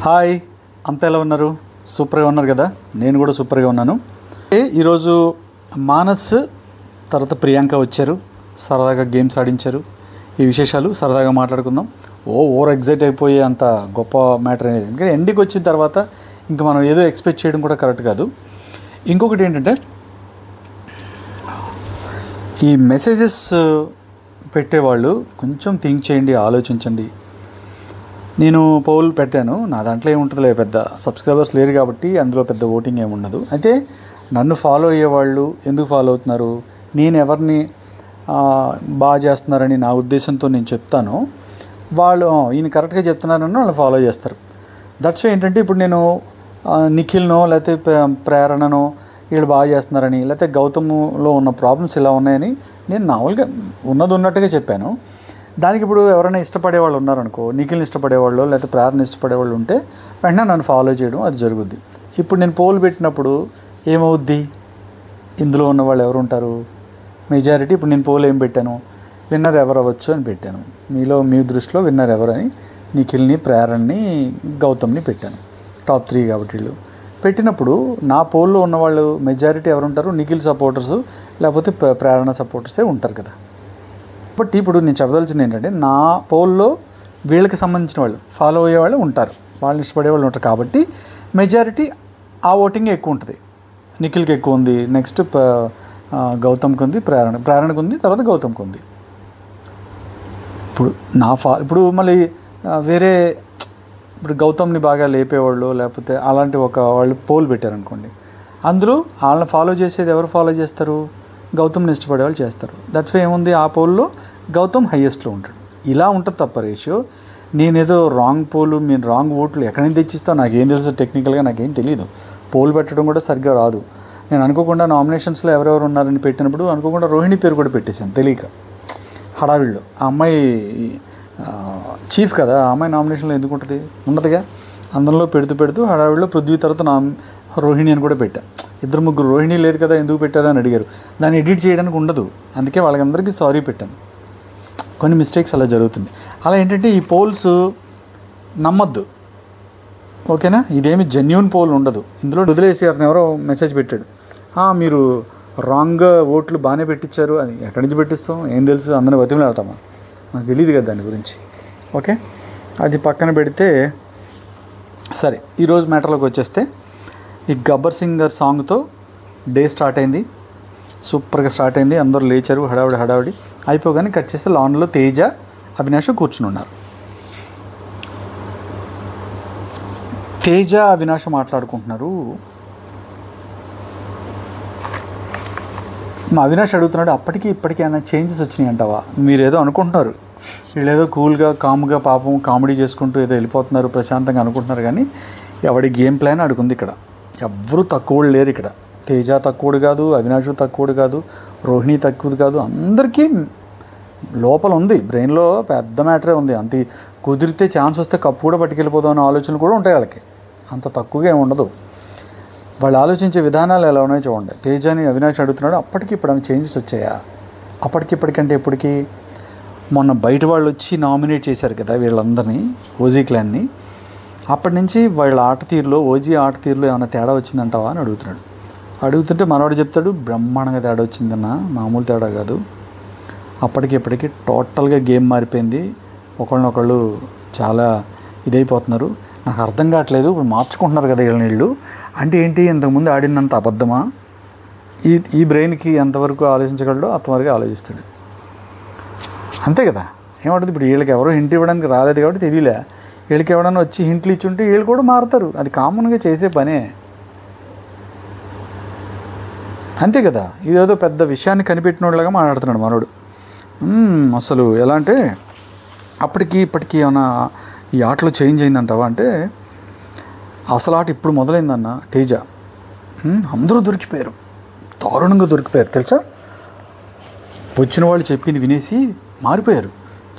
Hi, అంతా ఎలా ఉన్నారు? సూపర్గా ఉన్నారు కదా? నేను కూడా సూపర్గా ఉన్నాను. ఈరోజు మానస్ తర్వాత ప్రియాంక వచ్చారు, సరదాగా గేమ్స్ ఆడించారు. ఈ విశేషాలు సరదాగా మాట్లాడుకుందాం. ఓవర్ ఎగ్జైట్ అయిపోయే అంత గొప్ప మ్యాటర్ అనేది, ఎందుకంటే ఎండింగ్ వచ్చిన తర్వాత ఇంకా మనం ఏదో ఎక్స్పెక్ట్ చేయడం కూడా కరెక్ట్ కాదు. ఇంకొకటి ఏంటంటే, ఈ మెసేజెస్ పెట్టేవాళ్ళు కొంచెం థింక్ చేయండి, ఆలోచించండి. నేను పోల్ పెట్టాను, నా దాంట్లో ఏముంటుందిలే, పెద్ద సబ్స్క్రైబర్స్ లేరు కాబట్టి అందులో పెద్ద ఓటింగ్ ఏముండదు. అయితే నన్ను ఫాలో అయ్యేవాళ్ళు ఎందుకు ఫాలో అవుతున్నారు, నేను ఎవరిని బాగా చేస్తున్నారని నా ఉద్దేశంతో నేను చెప్తాను, వాళ్ళు ఈయన కరెక్ట్గా చెప్తున్నారని వాళ్ళు ఫాలో చేస్తారు. దట్స్ ఏంటంటే, ఇప్పుడు నేను నిఖిల్నో లేకపోతే ప్రేరణనో వీళ్ళు బాగా చేస్తున్నారని, లేకపోతే గౌతమ్లో ఉన్న ప్రాబ్లమ్స్ ఇలా ఉన్నాయని నేను మామూలుగా ఉన్నది ఉన్నట్టుగా చెప్పాను. దానికి ఇప్పుడు ఎవరైనా ఇష్టపడే వాళ్ళు ఉన్నారనుకో, నిఖిల్ని ఇష్టపడేవాళ్ళు లేకపోతే ప్రేరణ ఇష్టపడేవాళ్ళు ఉంటే వెంటనే నన్ను ఫాలో చేయడం అది జరుగుద్ది. ఇప్పుడు నేను పోల్ పెట్టినప్పుడు ఏమవుద్ది, ఇందులో ఉన్న వాళ్ళు ఎవరు ఉంటారు, మెజారిటీ. ఇప్పుడు నేను పోల్ ఏం పెట్టాను, విన్నర్ ఎవరు అవ్వచ్చు అని పెట్టాను. మీ దృష్టిలో విన్నర్ ఎవరని నిఖిల్ని, ప్రేరణని, గౌతమ్ని పెట్టాను. టాప్ 3 కాబట్టి వీళ్ళు పెట్టినప్పుడు నా పోల్లో ఉన్నవాళ్ళు మెజారిటీ ఎవరు ఉంటారు, నిఖిల్ సపోర్టర్స్ లేకపోతే ప్రేరణ సపోర్టర్సే ఉంటారు కదా. బట్ ఇప్పుడు నేను చెప్పదలిచింది ఏంటంటే, నా పోల్లో వీళ్ళకి సంబంధించిన వాళ్ళు ఫాలో అయ్యే వాళ్ళు ఉంటారు, వాళ్ళని ఇష్టపడే వాళ్ళు ఉంటారు. కాబట్టి మెజారిటీ ఆ ఓటింగ్ ఎక్కువ ఉంటుంది. నిఖిల్కి ఎక్కువ ఉంది, నెక్స్ట్ గౌతమ్కి ఉంది, ప్రేరణకు ఉంది, తర్వాత గౌతమ్కి ఉంది. ఇప్పుడు ఇప్పుడు మళ్ళీ వేరే, ఇప్పుడు గౌతమ్ని బాగా లేపేవాళ్ళు లేకపోతే అలాంటి వాళ్ళు పోల్ పెట్టారనుకోండి, అందులో వాళ్ళని ఫాలో చేసేది ఎవరు ఫాలో చేస్తారు, గౌతమ్ని ఇష్టపడే వాళ్ళు చేస్తారు. దట్స్ వై ఏముంది, ఆ పోల్లో గౌతమ్ హైయెస్ట్లో ఉంటాడు. ఇలా ఉంటుంది తప్ప రేషియో. నేనేదో రాంగ్ పోలు, మీరు రాంగ్ ఓట్లు ఎక్కడి నుంచి తెచ్చిస్తాను నాకేం తెలుసు, టెక్నికల్గా నాకేం తెలియదు. పోల్ పెట్టడం కూడా సరిగ్గా రాదు. నేను అనుకోకుండా నామినేషన్స్లో ఎవరెవరు ఉన్నారని పెట్టినప్పుడు అనుకోకుండా రోహిణి పేరు కూడా పెట్టేశాను తెలియక, హడావిళ్ళు. ఆ అమ్మాయి చీఫ్ కదా, ఆ అమ్మాయి నామినేషన్లో ఎందుకు ఉంటుంది, ఉండదుగా. అందులో పెడుతూ హడావిడిలో పృథ్వీ తర్వాత రోహిణి అని కూడా పెట్టా. 2-3 రోహిణి లేదు కదా ఎందుకు పెట్టారు అని అడిగారు. దాన్ని ఎడిట్ చేయడానికి ఉండదు, అందుకే వాళ్ళందరికీ సారీ పెట్టాను. కొన్ని మిస్టేక్స్ అలా జరుగుతుంది. అలా ఏంటంటే ఈ పోల్స్ నమ్మద్దు, ఓకేనా. ఇదేమి జెన్యూన్ పోల్ ఉండదు. ఇందులో వదిలేసి అతను ఎవరో మెసేజ్ పెట్టాడు, మీరు రాంగ్గా ఓట్లు బాగానే పెట్టించారు, అది ఎక్కడి నుంచి పెట్టిస్తాం, ఏం తెలుసు, అందరిని బతిమలాడతామా, నాకు తెలియదు కదా దాని గురించి. ఓకే, అది పక్కన పెడితే సరే. ఈరోజు మ్యాటర్లోకి వచ్చేస్తే, ఈ గబ్బర్ సింగ్ గారి సాంగ్తో డే స్టార్ట్ అయింది, సూపర్గా స్టార్ట్ అయింది. అందరూ లేచారు, హడావిడి అయిపోగానే కట్ చేస్తే లాన్లో తేజ, అవినాష్ కూర్చుని ఉన్నారు. తేజ, అవినాష్ మాట్లాడుకుంటున్నారు. మా అవినాష్ అడుగుతున్నాడు, అప్పటికి ఇప్పటికీ ఏమైనా చేంజెస్ వచ్చినాయి అంటావా, మీరు ఏదో అనుకుంటున్నారు, వీళ్ళేదో కూల్గా కామ్గా పాపం కామెడీ చేసుకుంటూ ఏదో వెళ్ళిపోతున్నారు ప్రశాంతంగా అనుకుంటున్నారు, కానీ ఎవడి గేమ్ ప్లాన్ అడుగుంది. ఇక్కడ ఎవ్వరూ తక్కువడు లేరు. ఇక్కడ తేజ తక్కువడు కాదు, అవినాష్ తక్కువడు కాదు, రోహిణి తక్కువది కాదు, అందరికీ లోపల ఉంది, బ్రెయిన్లో పెద్ద మ్యాటరే ఉంది. అంత కుదిరితే ఛాన్స్ వస్తే కప్పు కూడా పట్టుకెళ్ళిపోదాం అనే ఆలోచనలు కూడా ఉంటాయి వాళ్ళకి, అంత తక్కువగా ఏమి ఉండదు. వాళ్ళు ఆలోచించే విధానాలు ఎలా ఉన్నాయో చూడండి. తేజని అవినాష్ అడుగుతున్నాడు, అప్పటికి ఇప్పుడు చేంజెస్ వచ్చాయా, అప్పటికిప్పటికంటే ఎప్పటికీ. మొన్న బయట వాళ్ళు వచ్చి నామినేట్ చేశారు కదా వీళ్ళందరినీ, ఓజీ క్లాన్ని, అప్పటి నుంచి వాళ్ళ ఆట తీరులో, ఓజీ ఆట తీరులో ఏమైనా తేడా వచ్చిందంటావా అని అడుగుతున్నాడు. అడుగుతుంటే మనవాడు చెప్తాడు, బ్రహ్మాండంగా తేడా వచ్చిందన్న, మామూలు తేడా కాదు, అప్పటికిప్పటికీ టోటల్గా గేమ్ మారిపోయింది, ఒకళ్ళనొకళ్ళు చాలా ఇదైపోతున్నారు, నాకు అర్థం కావట్లేదు, ఇప్పుడు మార్చుకుంటున్నారు కదా వీళ్ళు అంటే ఏంటి, ఇంతకుముందు ఆడినంత అబద్ధమా, ఈ బ్రెయిన్కి ఎంతవరకు ఆలోచించగలడో అంతవరకు ఆలోచిస్తాడు, అంతే కదా. ఏమంటుంది, ఇప్పుడు వీళ్ళకి ఎవరో హింట్ ఇవ్వడానికి రాలేదు కాబట్టి తెలియలే, వీళ్ళకి ఎవడన్నా వచ్చి హింట్లు ఇచ్చుంటే వీళ్ళు కూడా మారుతారు, అది కామన్గా చేసే పనే, అంతే కదా. ఇదేదో పెద్ద విషయాన్ని కనిపెట్టినోళ్ళగా మాట్లాడుతున్నాడు మనోడు. అసలు ఎలా అంటే, అప్పటికి ఇప్పటికీ ఏమైనా ఈ ఆటలో చేంజ్ అయిందంటావా అంటే, అసలు ఆట ఇప్పుడు మొదలైందన్న తేజ. అందరూ దొరికిపోయారు, దారుణంగా దొరికిపోయారు తెలుసా. వచ్చిన వాళ్ళు చెప్పింది వినేసి మారిపోయారు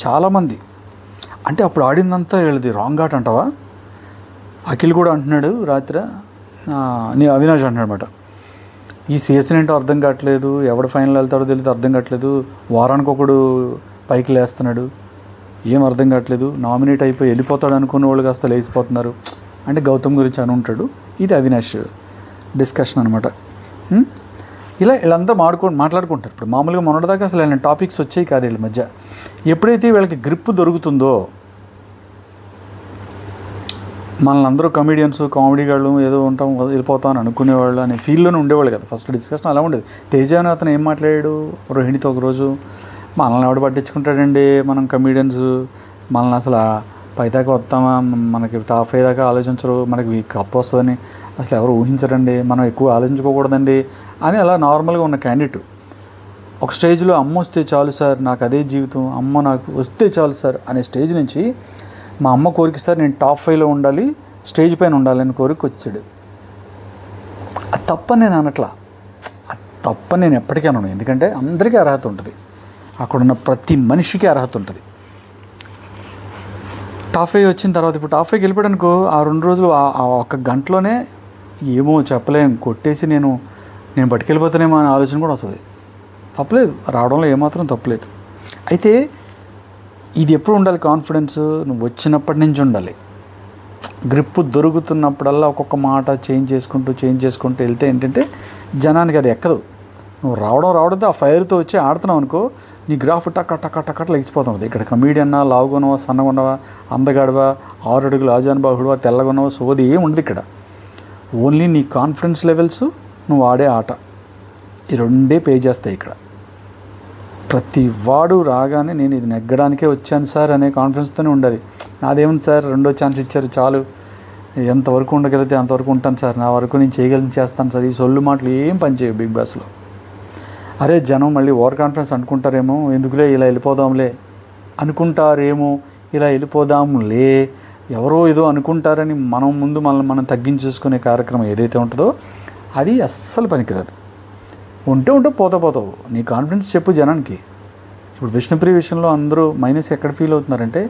చాలామంది. అంటే అప్పుడు ఆడిందంతా వీళ్ళది రాంగ్ ఆట అంటావా. అఖిల్ కూడా అంటున్నాడు రాత్రి, అవినాష్ అంటున్నాడు అనమాట, ఈ సీజన్ ఏంటో అర్థం కావట్లేదు, ఎవడు ఫైనల్ వెళ్తాడో తెలియదు అర్థం కావట్లేదు, వారానికి ఒకడు పైకి లేస్తున్నాడు, ఏం అర్థం కావట్లేదు, నామినేట్ అయిపోయి వెళ్ళిపోతాడు అనుకున్న వాళ్ళు కాస్త లేచిపోతున్నారు, అంటే గౌతమ్ గురించి అని ఉంటాడు. ఇది అవినాష్ డిస్కషన్ అనమాట. ఇలా వీళ్ళంతా మాట్లాడుకుంటారు. ఇప్పుడు మామూలుగా మొన్నటిదాకా అసలు వీళ్ళ టాపిక్స్ వచ్చాయి కాదు వీళ్ళ మధ్య. ఎప్పుడైతే వీళ్ళకి గ్రిప్ దొరుకుతుందో, మనల్ని అందరూ కమీడియన్స్ కామెడీ వాళ్ళు ఏదో ఉంటాం వెళ్ళిపోతాం అని అనుకునేవాళ్ళు అనే ఫీల్డ్లోనే ఉండేవాళ్ళు కదా. ఫస్ట్ డిస్కషన్ అలా ఉండేది. తేజ అని అతను ఏం మాట్లాడాడు రోహిణితో ఒకరోజు, మనల్ని ఎవడు పట్టించుకుంటాడండి, మనం కమీడియన్స్, మనల్ని అసలు పైదాకా వస్తామా, మనకి టాప్ 5 దాకా ఆలోచించరు, మనకి కప్ వస్తుందని అసలు ఎవరు ఊహించరండి, మనం ఎక్కువ ఆలోచించుకోకూడదండి అని అలా నార్మల్గా ఉన్న క్యాండిడేట్ ఒక స్టేజ్లో అమ్మ వస్తే చాలు సార్, నాకు అదే జీవితం, అమ్మ నాకు వస్తే చాలు సార్ అనే స్టేజ్ నుంచి మా అమ్మ కోరిక సార్ నేను టాప్ 5లో ఉండాలి, స్టేజ్ పైన ఉండాలని కోరిక వచ్చాడు. అది తప్పని నేను అనట్లా, అది తప్పని నేను ఎప్పటికీ అనను. ఎందుకంటే అందరికీ అర్హత ఉంటుంది, అక్కడున్న ప్రతి మనిషికి అర్హత ఉంటుంది. టాప్ 5 వచ్చిన తర్వాత ఇప్పుడు టాప్ 5కి వెళ్ళిపోయాడనుకో, ఆ 2 రోజులు ఆ ఒక్క గంటలోనే ఏమో చెప్పలేం, కొట్టేసి నేను పట్టుకెళ్ళిపోతానేమో అనే ఆలోచన కూడా వస్తుంది. తప్పలేదు, రావడంలో ఏమాత్రం తప్పలేదు. అయితే ఇది ఎప్పుడు ఉండాలి కాన్ఫిడెన్స్, నువ్వు వచ్చినప్పటి నుంచి ఉండాలి. గ్రిప్ దొరుకుతున్నప్పుడల్లా ఒక్కొక్క మాట చేంజ్ చేసుకుంటూ వెళ్తే ఏంటంటే జనానికి అది ఎక్కదు. నువ్వు రావడంతో ఆ ఫైర్తో వచ్చి ఆడుతున్నావు అనుకో, నీ గ్రాఫ్ టక్క లెగిసిపోతుంది. ఇక్కడ కమీడియన్నా, లావుగున్నావా, సన్నగున్నావా, అందగాడవా, 6 అడుగులు ఆజానుబాహుడువా, తెల్లగున్నావా, సోది ఏం ఉండదు ఇక్కడ. ఓన్లీ నీ కాన్ఫిడెన్స్ లెవెల్స్, నువ్వు ఆడే ఆట, ఈ 2 పే చేస్తాయి ఇక్కడ. ప్రతి వాడు రాగానే నేను ఇది నెగ్గడానికే వచ్చాను సార్ అనే కాన్ఫిడెన్స్తోనే ఉండాలి. నాదేముంది సార్, 2వ ఛాన్స్ ఇచ్చారు చాలు, ఎంతవరకు ఉండగలిగితే అంతవరకు ఉంటాను సార్, నా వరకు నేను చేయగలిగి చేస్తాను సార్, ఈ సొల్లు మాటలు ఏం పనిచేయవు బిగ్ బాస్లో. అరే జనం మళ్ళీ ఓవర్ కాన్ఫిడెన్స్ అనుకుంటారేమో, ఎందుకులే ఇలా వెళ్ళిపోదాంలే అనుకుంటారేమో, ఇలా వెళ్ళిపోదాంలే ఎవరో ఏదో అనుకుంటారని మనం ముందు మనం తగ్గించేసుకునే కార్యక్రమం ఏదైతే ఉంటుందో అది అస్సలు పనికిరాదు. ఉంటే పోతావు. నీ కాన్ఫిడెన్స్ చెప్పు జనానికి. ఇప్పుడు విష్ణుప్రియ విషయంలో అందరూ మైనస్ ఎక్కడ ఫీల్ అవుతున్నారంటే,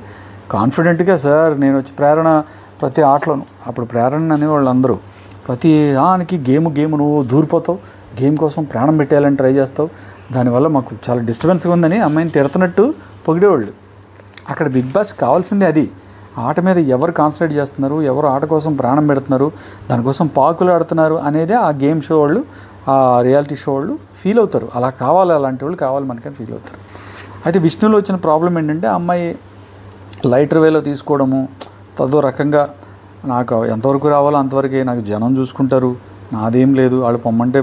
కాన్ఫిడెంట్గా సార్ నేను వచ్చి ప్రేరణ ప్రతి ఆటలోను, అప్పుడు ప్రేరణ అనేవాళ్ళు అందరూ ప్రతి దానికి గేమ్ నువ్వు దూరిపోతావు, గేమ్ కోసం ప్రాణం పెట్టేయాలని ట్రై చేస్తావు, దానివల్ల మాకు చాలా డిస్టర్బెన్స్గా ఉందని అమ్మాయిని తిడుతున్నట్టు పొగిడేవాళ్ళు. అక్కడ బిగ్ బాస్ కావాల్సిందే అది. ఆట మీద ఎవరు కాన్సన్ట్రేట్ చేస్తున్నారు, ఎవరు ఆట కోసం ప్రాణం పెడుతున్నారు, దానికోసం పాకులు ఆడుతున్నారు అనేదే ఆ గేమ్ షో వాళ్ళు, ఆ రియాలిటీ షో వాళ్ళు ఫీల్ అవుతారు. అలా కావాలి, అలాంటి వాళ్ళు కావాలి మనకని ఫీల్ అవుతారు. అయితే విష్ణులో వచ్చిన ప్రాబ్లం ఏంటంటే, అమ్మాయి లైటర్ వేలో తీసుకోవడము, తదో రకంగా నాకు ఎంతవరకు రావాలో అంతవరకే, నాకు జనం చూసుకుంటారు, నాదేం లేదు, వాళ్ళు పొమ్మంటే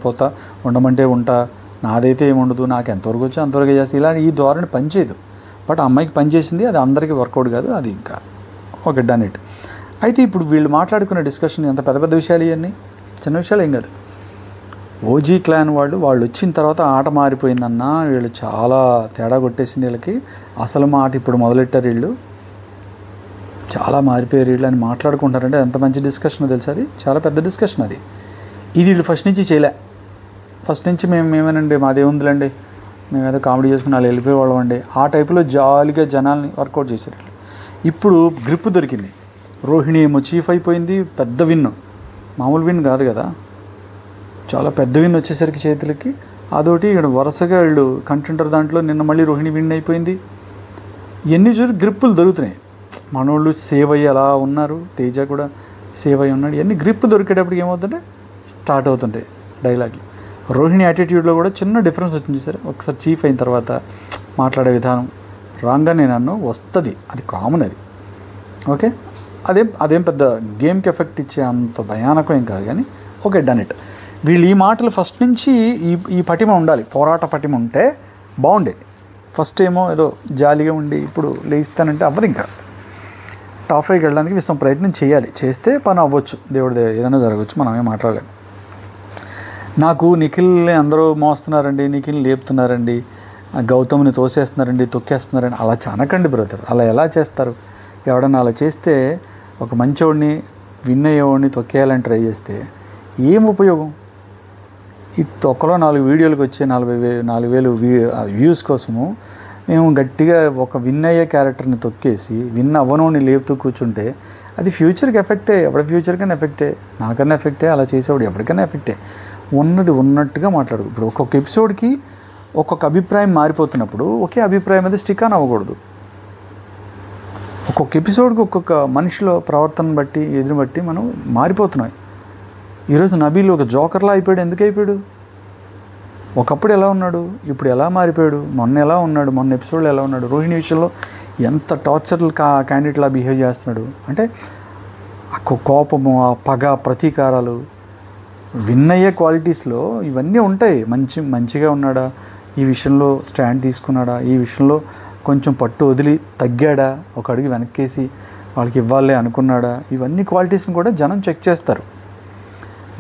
పోతా, ఉండమంటే ఉంటా, నాదైతే ఏముండదు, నాకు ఎంతవరకు వచ్చో అంతవరకే చేస్తే, ఇలా ఈ ధోరణి పనిచేయదు. బట్ అమ్మాయికి పనిచేసింది, అది అందరికీ వర్కౌట్ కాదు, అది ఇంకా ఒక డన్ ఇట్. అయితే ఇప్పుడు వీళ్ళు మాట్లాడుకున్న డిస్కషన్ ఎంత పెద్ద విషయాలు, ఇవన్నీ చిన్న విషయాలు ఏం కాదు. ఓజీ క్లాన్ వాళ్ళు వచ్చిన తర్వాత ఆట మారిపోయిందన్న, వీళ్ళు చాలా తేడా కొట్టేసింది వీళ్ళకి, అసలు మాట ఇప్పుడు మొదలెట్టారు వీళ్ళు, చాలా మారిపోయారు వీళ్ళు అని మాట్లాడుకుంటారంటే ఎంత మంచి డిస్కషన్ తెలుసు. అది చాలా పెద్ద డిస్కషన్ అది. ఇది వీళ్ళు ఫస్ట్ నుంచి చేయలే. ఫస్ట్ నుంచి మేమేమేనండి మాదేముందిలేండి, మేము ఏదో కామెడీ చేసుకుని వాళ్ళు వెళ్ళిపోయేవాళ్ళం అండి, ఆ టైపులో జాలీగా జనాల్ని వర్కౌట్ చేశారు. ఇప్పుడు గ్రిప్ దొరికింది, రోహిణి ఏమో చీఫ్ అయిపోయింది, పెద్ద విన్, మామూలు విన్ కాదు కదా, చాలా పెద్ద విన్ వచ్చేసరికి చేతులకి, అదొకటి ఇక్కడ వరుసగా వీళ్ళు కంటెంటర్ దాంట్లో నిన్న మళ్ళీ రోహిణి విన్ అయిపోయింది. ఇవన్నీ చూసి గ్రిప్పులు దొరుకుతున్నాయి. మనోళ్ళు సేవ్ అయ్యి అలా ఉన్నారు, తేజ కూడా సేవ్ అయ్యి ఉన్నాడు. ఇవన్నీ గ్రిప్ దొరికేటప్పటికి ఏమవుతుంటే స్టార్ట్ అవుతుంటాయి డైలాగులు. రోహిణి యాటిట్యూడ్లో కూడా చిన్న డిఫరెన్స్ వచ్చింది సార్. ఒకసారి చీఫ్ అయిన తర్వాత మాట్లాడే విధానం రాగానే నన్ను వస్తుంది, అది కామన్ అది, ఓకే. అదేం పెద్ద గేమ్కి ఎఫెక్ట్ ఇచ్చే అంత భయానకం ఏం కాదు, కానీ ఓకే డన్ ఇట్. వీళ్ళు ఈ మాటలు ఫస్ట్ నుంచి ఈ పటిమ ఉండాలి, పోరాట పటిమ ఉంటే బాగుండేది. ఫస్ట్ ఏమో ఏదో జాలీగా ఉండి ఇప్పుడు లేయిస్తానంటే అవ్వదు. ఇంకా టాప్ 5కి వెళ్ళడానికి విశ్వం ప్రయత్నం చేయాలి, చేస్తే పని అవ్వచ్చు, దేవుడి ఏదైనా జరగవచ్చు, మనమే మాట్లాడలేము. నాకు నిఖిల్ని అందరూ మోస్తున్నారండి, నిఖిల్ని లేపుతున్నారండి, గౌతమ్ని తోసేస్తున్నారండి, తొక్కేస్తున్నారండి, అలా చానకండి బ్రదర్. అలా ఎలా చేస్తారు? ఎవడన్నా అలా చేస్తే, ఒక మంచోడిని విన్ అయ్యేవాడిని తొక్కేయాలని ట్రై చేస్తే ఏం ఉపయోగం? ఈ తొక్కలో 4 వీడియోలకు వచ్చే 4,000 వ్యూస్ కోసము మేము గట్టిగా ఒక విన్ అయ్యే క్యారెక్టర్ని తొక్కేసి విన్ అవ్వనోని లేపుతూ కూర్చుంటే అది ఫ్యూచర్కి ఎఫెక్టే, ఎవరి ఫ్యూచర్కైనా ఎఫెక్టే, నాకన్నా ఎఫెక్టే, అలా చేసేవాడు ఎవరికైనా ఎఫెక్టే. ఉన్నది ఉన్నట్టుగా మాట్లాడు. ఇప్పుడు ఒక్కొక్క ఎపిసోడ్కి ఒక్కొక్క అభిప్రాయం మారిపోతున్నప్పుడు ఒకే అభిప్రాయం మీద స్టిక్ ఆన్ అవ్వకూడదు. ఒక్కొక్క ఎపిసోడ్కి ఒక్కొక్క మనిషిలో ప్రవర్తన బట్టి ఎదురు బట్టి మనం మారిపోతున్నాం. ఈరోజు నబీల్ ఒక జోకర్లా అయిపోయాడు. ఎందుకు అయిపోయాడు? ఒకప్పుడు ఎలా ఉన్నాడు, ఇప్పుడు ఎలా మారిపోయాడు, మొన్న ఎలా ఉన్నాడు, మొన్న ఎపిసోడ్లో ఎలా ఉన్నాడు, రోహిణి విషయంలో ఎంత టార్చర్ క్యాండిడేట్లా బిహేవ్ చేస్తున్నాడు అంటే ఆ కోపము, ఆ పగ, ప్రతీకారాలు, విన్ అయ్యే క్వాలిటీస్లో ఇవన్నీ ఉంటాయి. మంచిగా ఉన్నాడా, ఈ విషయంలో స్టాండ్ తీసుకున్నాడా, ఈ విషయంలో కొంచెం పట్టు వదిలి తగ్గాడా, ఒక అడుగు వెనక్కేసి వాళ్ళకి ఇవ్వాలి అనుకున్నాడా, ఇవన్నీ క్వాలిటీస్ని కూడా జనం చెక్ చేస్తారు.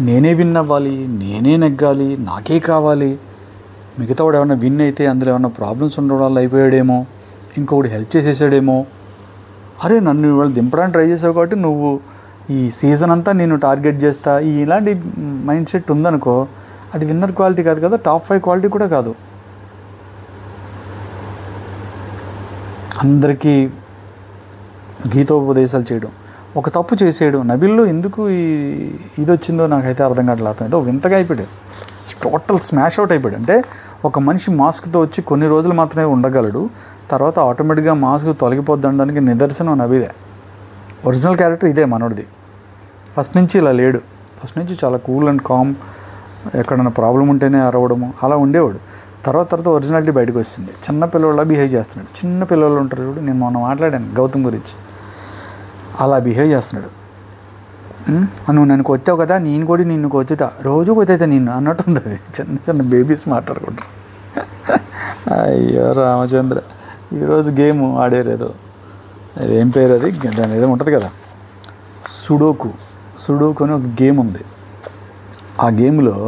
నేనే విన్ అవ్వాలి, నేనే నెగ్గాలి, నాకే కావాలి, మిగతా వాడు ఏమన్నా విన్ అయితే అందులో ఏమన్నా ప్రాబ్లమ్స్ ఉండడం వల్ల అయిపోయాడేమో, ఇంకొకటి హెల్ప్ చేసేసాడేమో, అరే నన్ను ఇవాళ దింపడానికి ట్రై చేసావు కాబట్టి నువ్వు ఈ సీజన్ అంతా నేను టార్గెట్ చేస్తా, ఇలాంటి మైండ్ సెట్ ఉందనుకో, అది విన్నర్ క్వాలిటీ కాదు కదా, టాప్ 5 క్వాలిటీ కూడా కాదు. అందరికీ గీతోపదేశాలు చేయడం, ఒక తప్పు చేసేయడం. నబీల్లో ఎందుకు ఇది వచ్చిందో నాకైతే అర్థం కావట్లేదు. ఏదో వింతగా అయిపోయాడు, టోటల్ స్మాష్ అవుట్ అయిపోయాడు. అంటే ఒక మనిషి మాస్క్తో వచ్చి కొన్ని రోజులు మాత్రమే ఉండగలడు, తర్వాత ఆటోమేటిక్గా మాస్క్ తొలగిపోద్దనడానికి నిదర్శనం నబీలే. ఒరిజినల్ క్యారెక్టర్ ఇదే మనోడిది. ఫస్ట్ నుంచి ఇలా లేడు. ఫస్ట్ నుంచి చాలా కూల్ అండ్ కామ్, ఎక్కడైనా ప్రాబ్లం ఉంటేనే అరవడము అలా ఉండేవాడు. తర్వాత ఒరిజినాలిటీ బయటకు వచ్చింది. చిన్న పిల్లవాళ్ళ బిహేవ్ చేస్తున్నాడు. చిన్న పిల్లలు ఉంటారు చూడు, నేను మొన్న మాట్లాడాను గౌతమ్ గురించి, అలా బిహేవ్ చేస్తున్నాడు. నువ్వు నన్ను కొట్టావు కదా, నేను కూడా నిన్ను కొట్టుతా, రోజు కొట్టయితే నిన్ను అన్నట్టుంది. చిన్న బేబీస్ మాట్లాడుకుంటారు. అయ్యో రామచంద్ర, ఈరోజు గేమ్ ఆడేరేదో, ఏం పేరు అది, దాని ఏదో ఉంటుంది కదా, సుడోకు అని ఒక గేమ్ ఉంది. ఆ గేమ్లో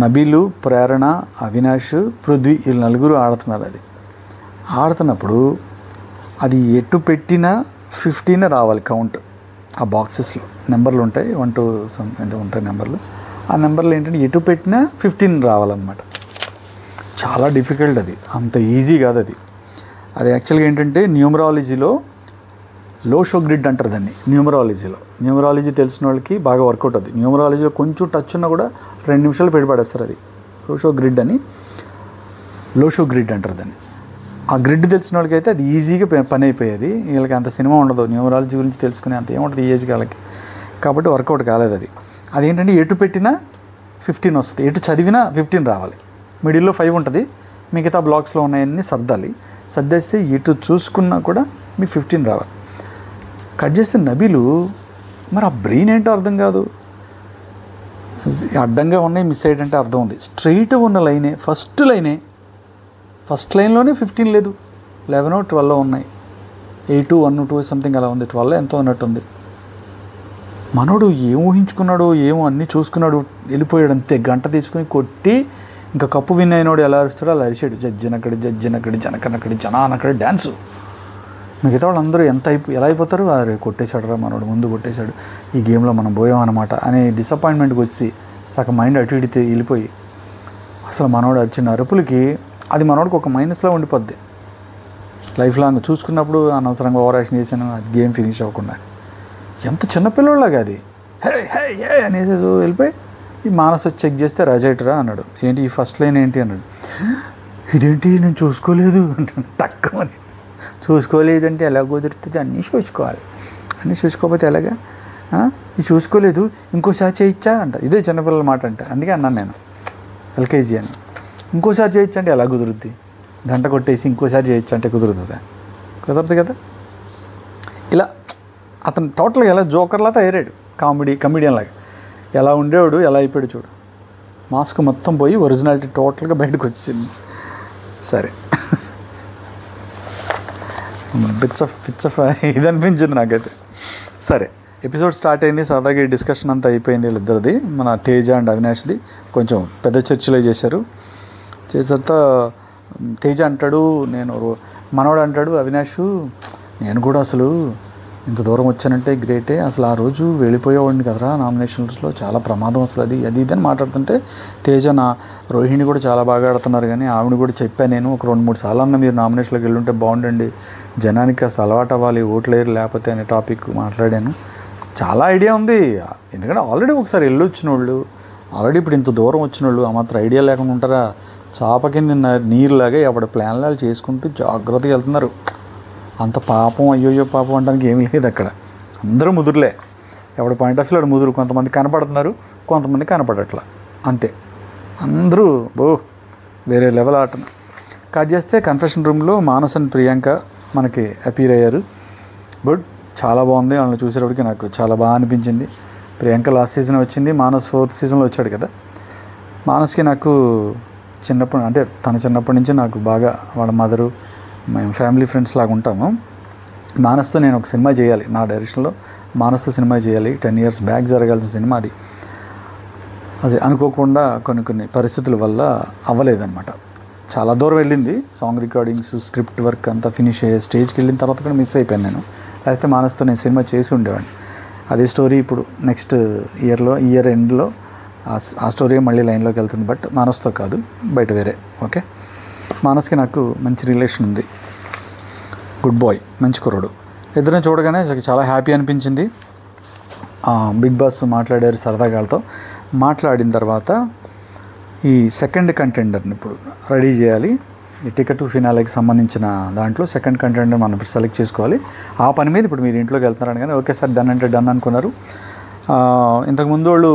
నబీలు, ప్రేరణ, అవినాష్, పృథ్వీ వీళ్ళు నలుగురు ఆడుతున్నారు. అది ఆడుతున్నప్పుడు అది ఎటు పెట్టినా 15 రావాలి కౌంట్. ఆ బాక్సెస్లో నెంబర్లు ఉంటాయి, 1 to some ఎంత ఉంటాయి నెంబర్లు. ఆ నెంబర్లు ఏంటంటే ఎటు పెట్టినా 15 రావాలన్నమాట. చాలా డిఫికల్ట్ అది, అంత ఈజీ కాదు అది. అది యాక్చువల్గా ఏంటంటే న్యూమరాలజీలో లో షో గ్రిడ్ అంటారు దాన్ని. న్యూమరాలజీ తెలిసిన వాళ్ళకి బాగా వర్కౌట్ అవుతుంది. న్యూమరాలజీలో కొంచెం టచ్ ఉన్నా కూడా 2 నిమిషాలు పెడిపడేస్తారు. అది లో షో గ్రిడ్ అంటారు దాన్ని. ఆ గ్రిడ్ తెలిసిన వాళ్ళకి అయితే అది ఈజీగా పని అయిపోయేది. వీళ్ళకి అంత సినిమా ఉండదు, న్యూమరాలజీ గురించి తెలుసుకునే అంత ఏముంటుంది ఈ ఏజ్ వాళ్ళకి, కాబట్టి వర్కౌట్ కాలేదు అది. అదేంటంటే ఎటు పెట్టినా 15 వస్తుంది, ఎటు చదివినా 15 రావాలి. మిడిల్లో 5 ఉంటుంది, మిగతా బ్లాక్స్లో ఉన్నాయన్నీ సర్దేస్తే ఎటు చూసుకున్నా కూడా మీకు 15 రావాలి. కట్ చేస్తే నబీలు మరి ఆ బ్రెయిన్ ఏంటో అర్థం కాదు. అడ్డంగా ఉన్నాయి, మిస్ అయ్యేటంటే అర్థం ఉంది. స్ట్రైట్ ఉన్న లైనే, ఫస్ట్ లైన్లోనే 15 లేదు, 11 12 ఉన్నాయి, 8 1 2 సంథింగ్ అలా ఉంది, 12 ఎంతో ఉన్నట్టుంది. మనోడు ఏం ఊహించుకున్నాడు, ఏమో అన్నీ చూసుకున్నాడు, వెళ్ళిపోయాడు అంతే. గంట తీసుకుని కొట్టి ఇంకా కప్పు విన్ అయినోడు ఎలా అరుస్తాడో అలా అరిచాడు. జడ్జినక్కడి జనకనక్కడి జనానక్కడి డ్యాన్సు. మిగతా వాళ్ళందరూ ఎలా అయిపోతారు, అరే కొట్టేశాడు రా మనోడు, ముందు కొట్టేశాడు, ఈ గేమ్లో మనం పోయాం అనమాట అనే డిసప్పాయింట్మెంట్కి వచ్చి సగం మైండ్ అటు ఇడితే వెళ్ళిపోయి అసలు మనోడు అరిచిన అరుపులకి అది మనోడికి ఒక మైనస్లో ఉండిపోద్ది లైఫ్ లాంగ్. చూసుకున్నప్పుడు అనవసరంగా ఓవర్ యాక్షన్ చేశాను, అది గేమ్ ఫినిష్ అవ్వకుండా. ఎంత చిన్నపిల్లలాగా అది హే హే హే అనేసి వెళ్ళిపోయి ఈ మానస్ వచ్చి చెక్ చేస్తే రజైటరా అన్నాడు. ఏంటి ఈ ఫస్ట్ లైన్ ఏంటి అన్నాడు. ఇదేంటి నేను చూసుకోలేదు అంటాను. తక్కువని చూసుకోలేదంటే ఎలా కుదురుతుంది, అన్నీ చూసుకోకపోతే ఎలాగా, ఇది చూసుకోలేదు ఇంకోసారి చేయించా అంట. ఇదే చిన్నపిల్లల మాట అంట. అందుకే అన్నాను నేను ఎల్కేజీ అని. ఇంకోసారి చేయొచ్చు అంటే ఎలా కుదురుద్ది, గంట కొట్టేసి ఇంకోసారి చేయొచ్చు అంటే కుదురుతుందా, కుదరదు కదా. ఇలా అతను టోటల్గా ఎలా జోకర్లా తయారాడు, కమెడియన్ లాగా. ఎలా ఉండేవాడు ఎలా అయిపోయాడు చూడు. మాస్క్ మొత్తం పోయి ఒరిజినాలిటీ టోటల్గా బయటకు వచ్చింది. సరే పిచ్చ ఇది అనిపించింది నాకైతే. సరే ఎపిసోడ్ స్టార్ట్ అయింది, సరదాగా ఈ డిస్కషన్ అంతా అయిపోయింది వీళ్ళిద్దరిది. మన తేజ అండ్ అవినాష్ది కొంచెం పెద్ద చర్చలో చేశారు. చేసేత తేజ అంటాడు, మనోడు అంటాడు అవినాష్, నేను కూడా అసలు ఇంత దూరం వచ్చానంటే గ్రేటే, అసలు ఆ రోజు వెళ్ళిపోయేవాడిని కదరా నామినేషన్స్లో, చాలా ప్రమాదం అసలు అది ఇది అని మాట్లాడుతుంటే తేజ రోహిణి కూడా చాలా బాగా ఆడుతున్నారు కానీ ఆవిడ కూడా చెప్పాను నేను, ఒక 2-3 సార్లు అన్న మీరు నామినేషన్లోకి వెళ్ళుంటే బాగుండండి, జనానికి అసలు అలవాటు అవ్వాలి, ఓట్లేరు లేకపోతే అనే టాపిక్ మాట్లాడాను. చాలా ఐడియా ఉంది, ఎందుకంటే ఆల్రెడీ ఒకసారి వెళ్ళొచ్చిన వాళ్ళు, ఆల్రెడీ ఇప్పుడు ఇంత దూరం వచ్చిన వాళ్ళు ఆ మాత్రం ఐడియా లేకుండా ఉంటారా. చాప కింద నీరులాగా ఎవడ ప్లాన్లు చేసుకుంటూ జాగ్రత్తగా వెళ్తున్నారు. అంత పాపం అయ్యోయ్యో పాపం అనడానికి ఏమీ లేదు అక్కడ. అందరూ ముదురులే, ఎవరి పాయింట్ ఆఫ్ వ్యూలో ముదురు. కొంతమంది కనపడుతున్నారు, కొంతమంది కనపడట్లా, అంతే. అందరూ వేరే లెవెల్ ఆట. కట్ చేస్తే కన్ఫెషన్ రూమ్లో మానస్ అండ్ ప్రియాంక మనకి అపీర్ అయ్యారు. గుడ్, చాలా బాగుంది. వాళ్ళని చూసేటప్పటికి నాకు చాలా బాగా అనిపించింది. ప్రియాంక లాస్ట్ సీజన్ వచ్చింది, మానస్ 4th సీజన్లో వచ్చాడు కదా. మానస్కి నాకు తన చిన్నప్పటి నుంచి నాకు బాగా వాళ్ళ మదరు, మేము ఫ్యామిలీ ఫ్రెండ్స్ లాగా ఉంటాము. మానస్తో నేను ఒక సినిమా చేయాలి, నా డైరెక్షన్లో మానస్తో సినిమా చేయాలి. 10 years బ్యాక్ జరగాల్సిన సినిమా అది అనుకోకుండా కొన్ని పరిస్థితుల వల్ల అవ్వలేదన్నమాట. చాలా దూరం వెళ్ళింది. సాంగ్ రికార్డింగ్స్, స్క్రిప్ట్ వర్క్ అంతా ఫినిష్ అయ్యే స్టేజ్కి వెళ్ళిన తర్వాత కూడా మిస్ అయిపోయాను నేను. లేకపోతే మానస్తో నేను సినిమా చేసి ఉండేవాడిని. అదే స్టోరీ ఇప్పుడు నెక్స్ట్ ఇయర్ ఎండ్లో ఆ స్టోరీ మళ్ళీ లైన్లోకి వెళ్తుంది. బట్ మానస్తో కాదు, బయట వేరే. ఓకే, మానస్కి నాకు మంచి రిలేషన్ ఉంది. గుడ్ బాయ్, మంచి కుర్రాడు. ఇద్దరిని చూడగానే చాలా హ్యాపీ అనిపించింది. బిగ్ బాస్ మాట్లాడారు సరదాగా వాళ్ళతో. మాట్లాడిన తర్వాత ఈ సెకండ్ కంటెండర్ని ఇప్పుడు రెడీ చేయాలి. ఈ టికెట్ టు ఫినాలేకి సంబంధించిన దాంట్లో సెకండ్ కంటెండర్ మనం ఇప్పుడు సెలెక్ట్ చేసుకోవాలి. ఆ పని మీద ఇప్పుడు మీరు ఇంట్లోకి వెళ్తున్నారని కానీ ఓకే సార్ డన్ అంటే డన్ అనుకున్నారు. ఇంతకుముందు వాళ్ళు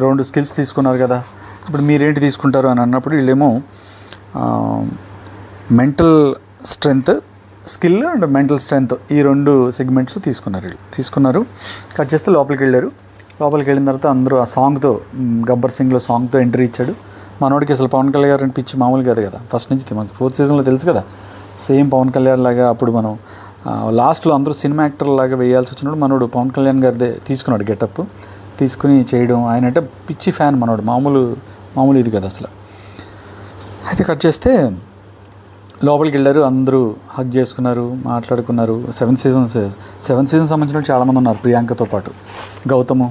2 స్కిల్స్ తీసుకున్నారు కదా, ఇప్పుడు మీరేంటి తీసుకుంటారు అని అన్నప్పుడు వీళ్ళేమో mental strength, skill and mental strength ఈ 2 సెగ్మెంట్స్ తీసుకున్నారు. కట్ చేస్తే లోపలికి వెళ్ళారు. లోపలికి వెళ్ళిన తర్వాత అందరూ ఆ సాంగ్తో, గబ్బర్ సింగ్లో సాంగ్తో ఎంట్రీ ఇచ్చాడు. మనోడికి అసలు పవన్ కళ్యాణ్ గారిని పిచ్చి మామూలు కాదు కదా. ఫస్ట్ నుంచి మన 4th సీజన్లో తెలుసు కదా, సేమ్ పవన్ కళ్యాణ్ లాగా. అప్పుడు మనం లాస్ట్లో అందరూ సినిమా యాక్టర్ లాగా వేయాల్సి వచ్చినప్పుడు మనోడు పవన్ కళ్యాణ్ గారిదే తీసుకున్నాడు గెటప్, తీసుకుని చేయడం. ఆయన అంటే పిచ్చి ఫ్యాన్ మనోడు, మామూలు ఇది కదా అసలు. అయితే కట్ చేస్తే లోపలికి వెళ్ళారు, అందరూ హగ్ చేసుకున్నారు, మాట్లాడుకున్నారు. 7 సీజన్ సంబంధించిన చాలామంది ఉన్నారు ప్రియాంకతో పాటు. గౌతము,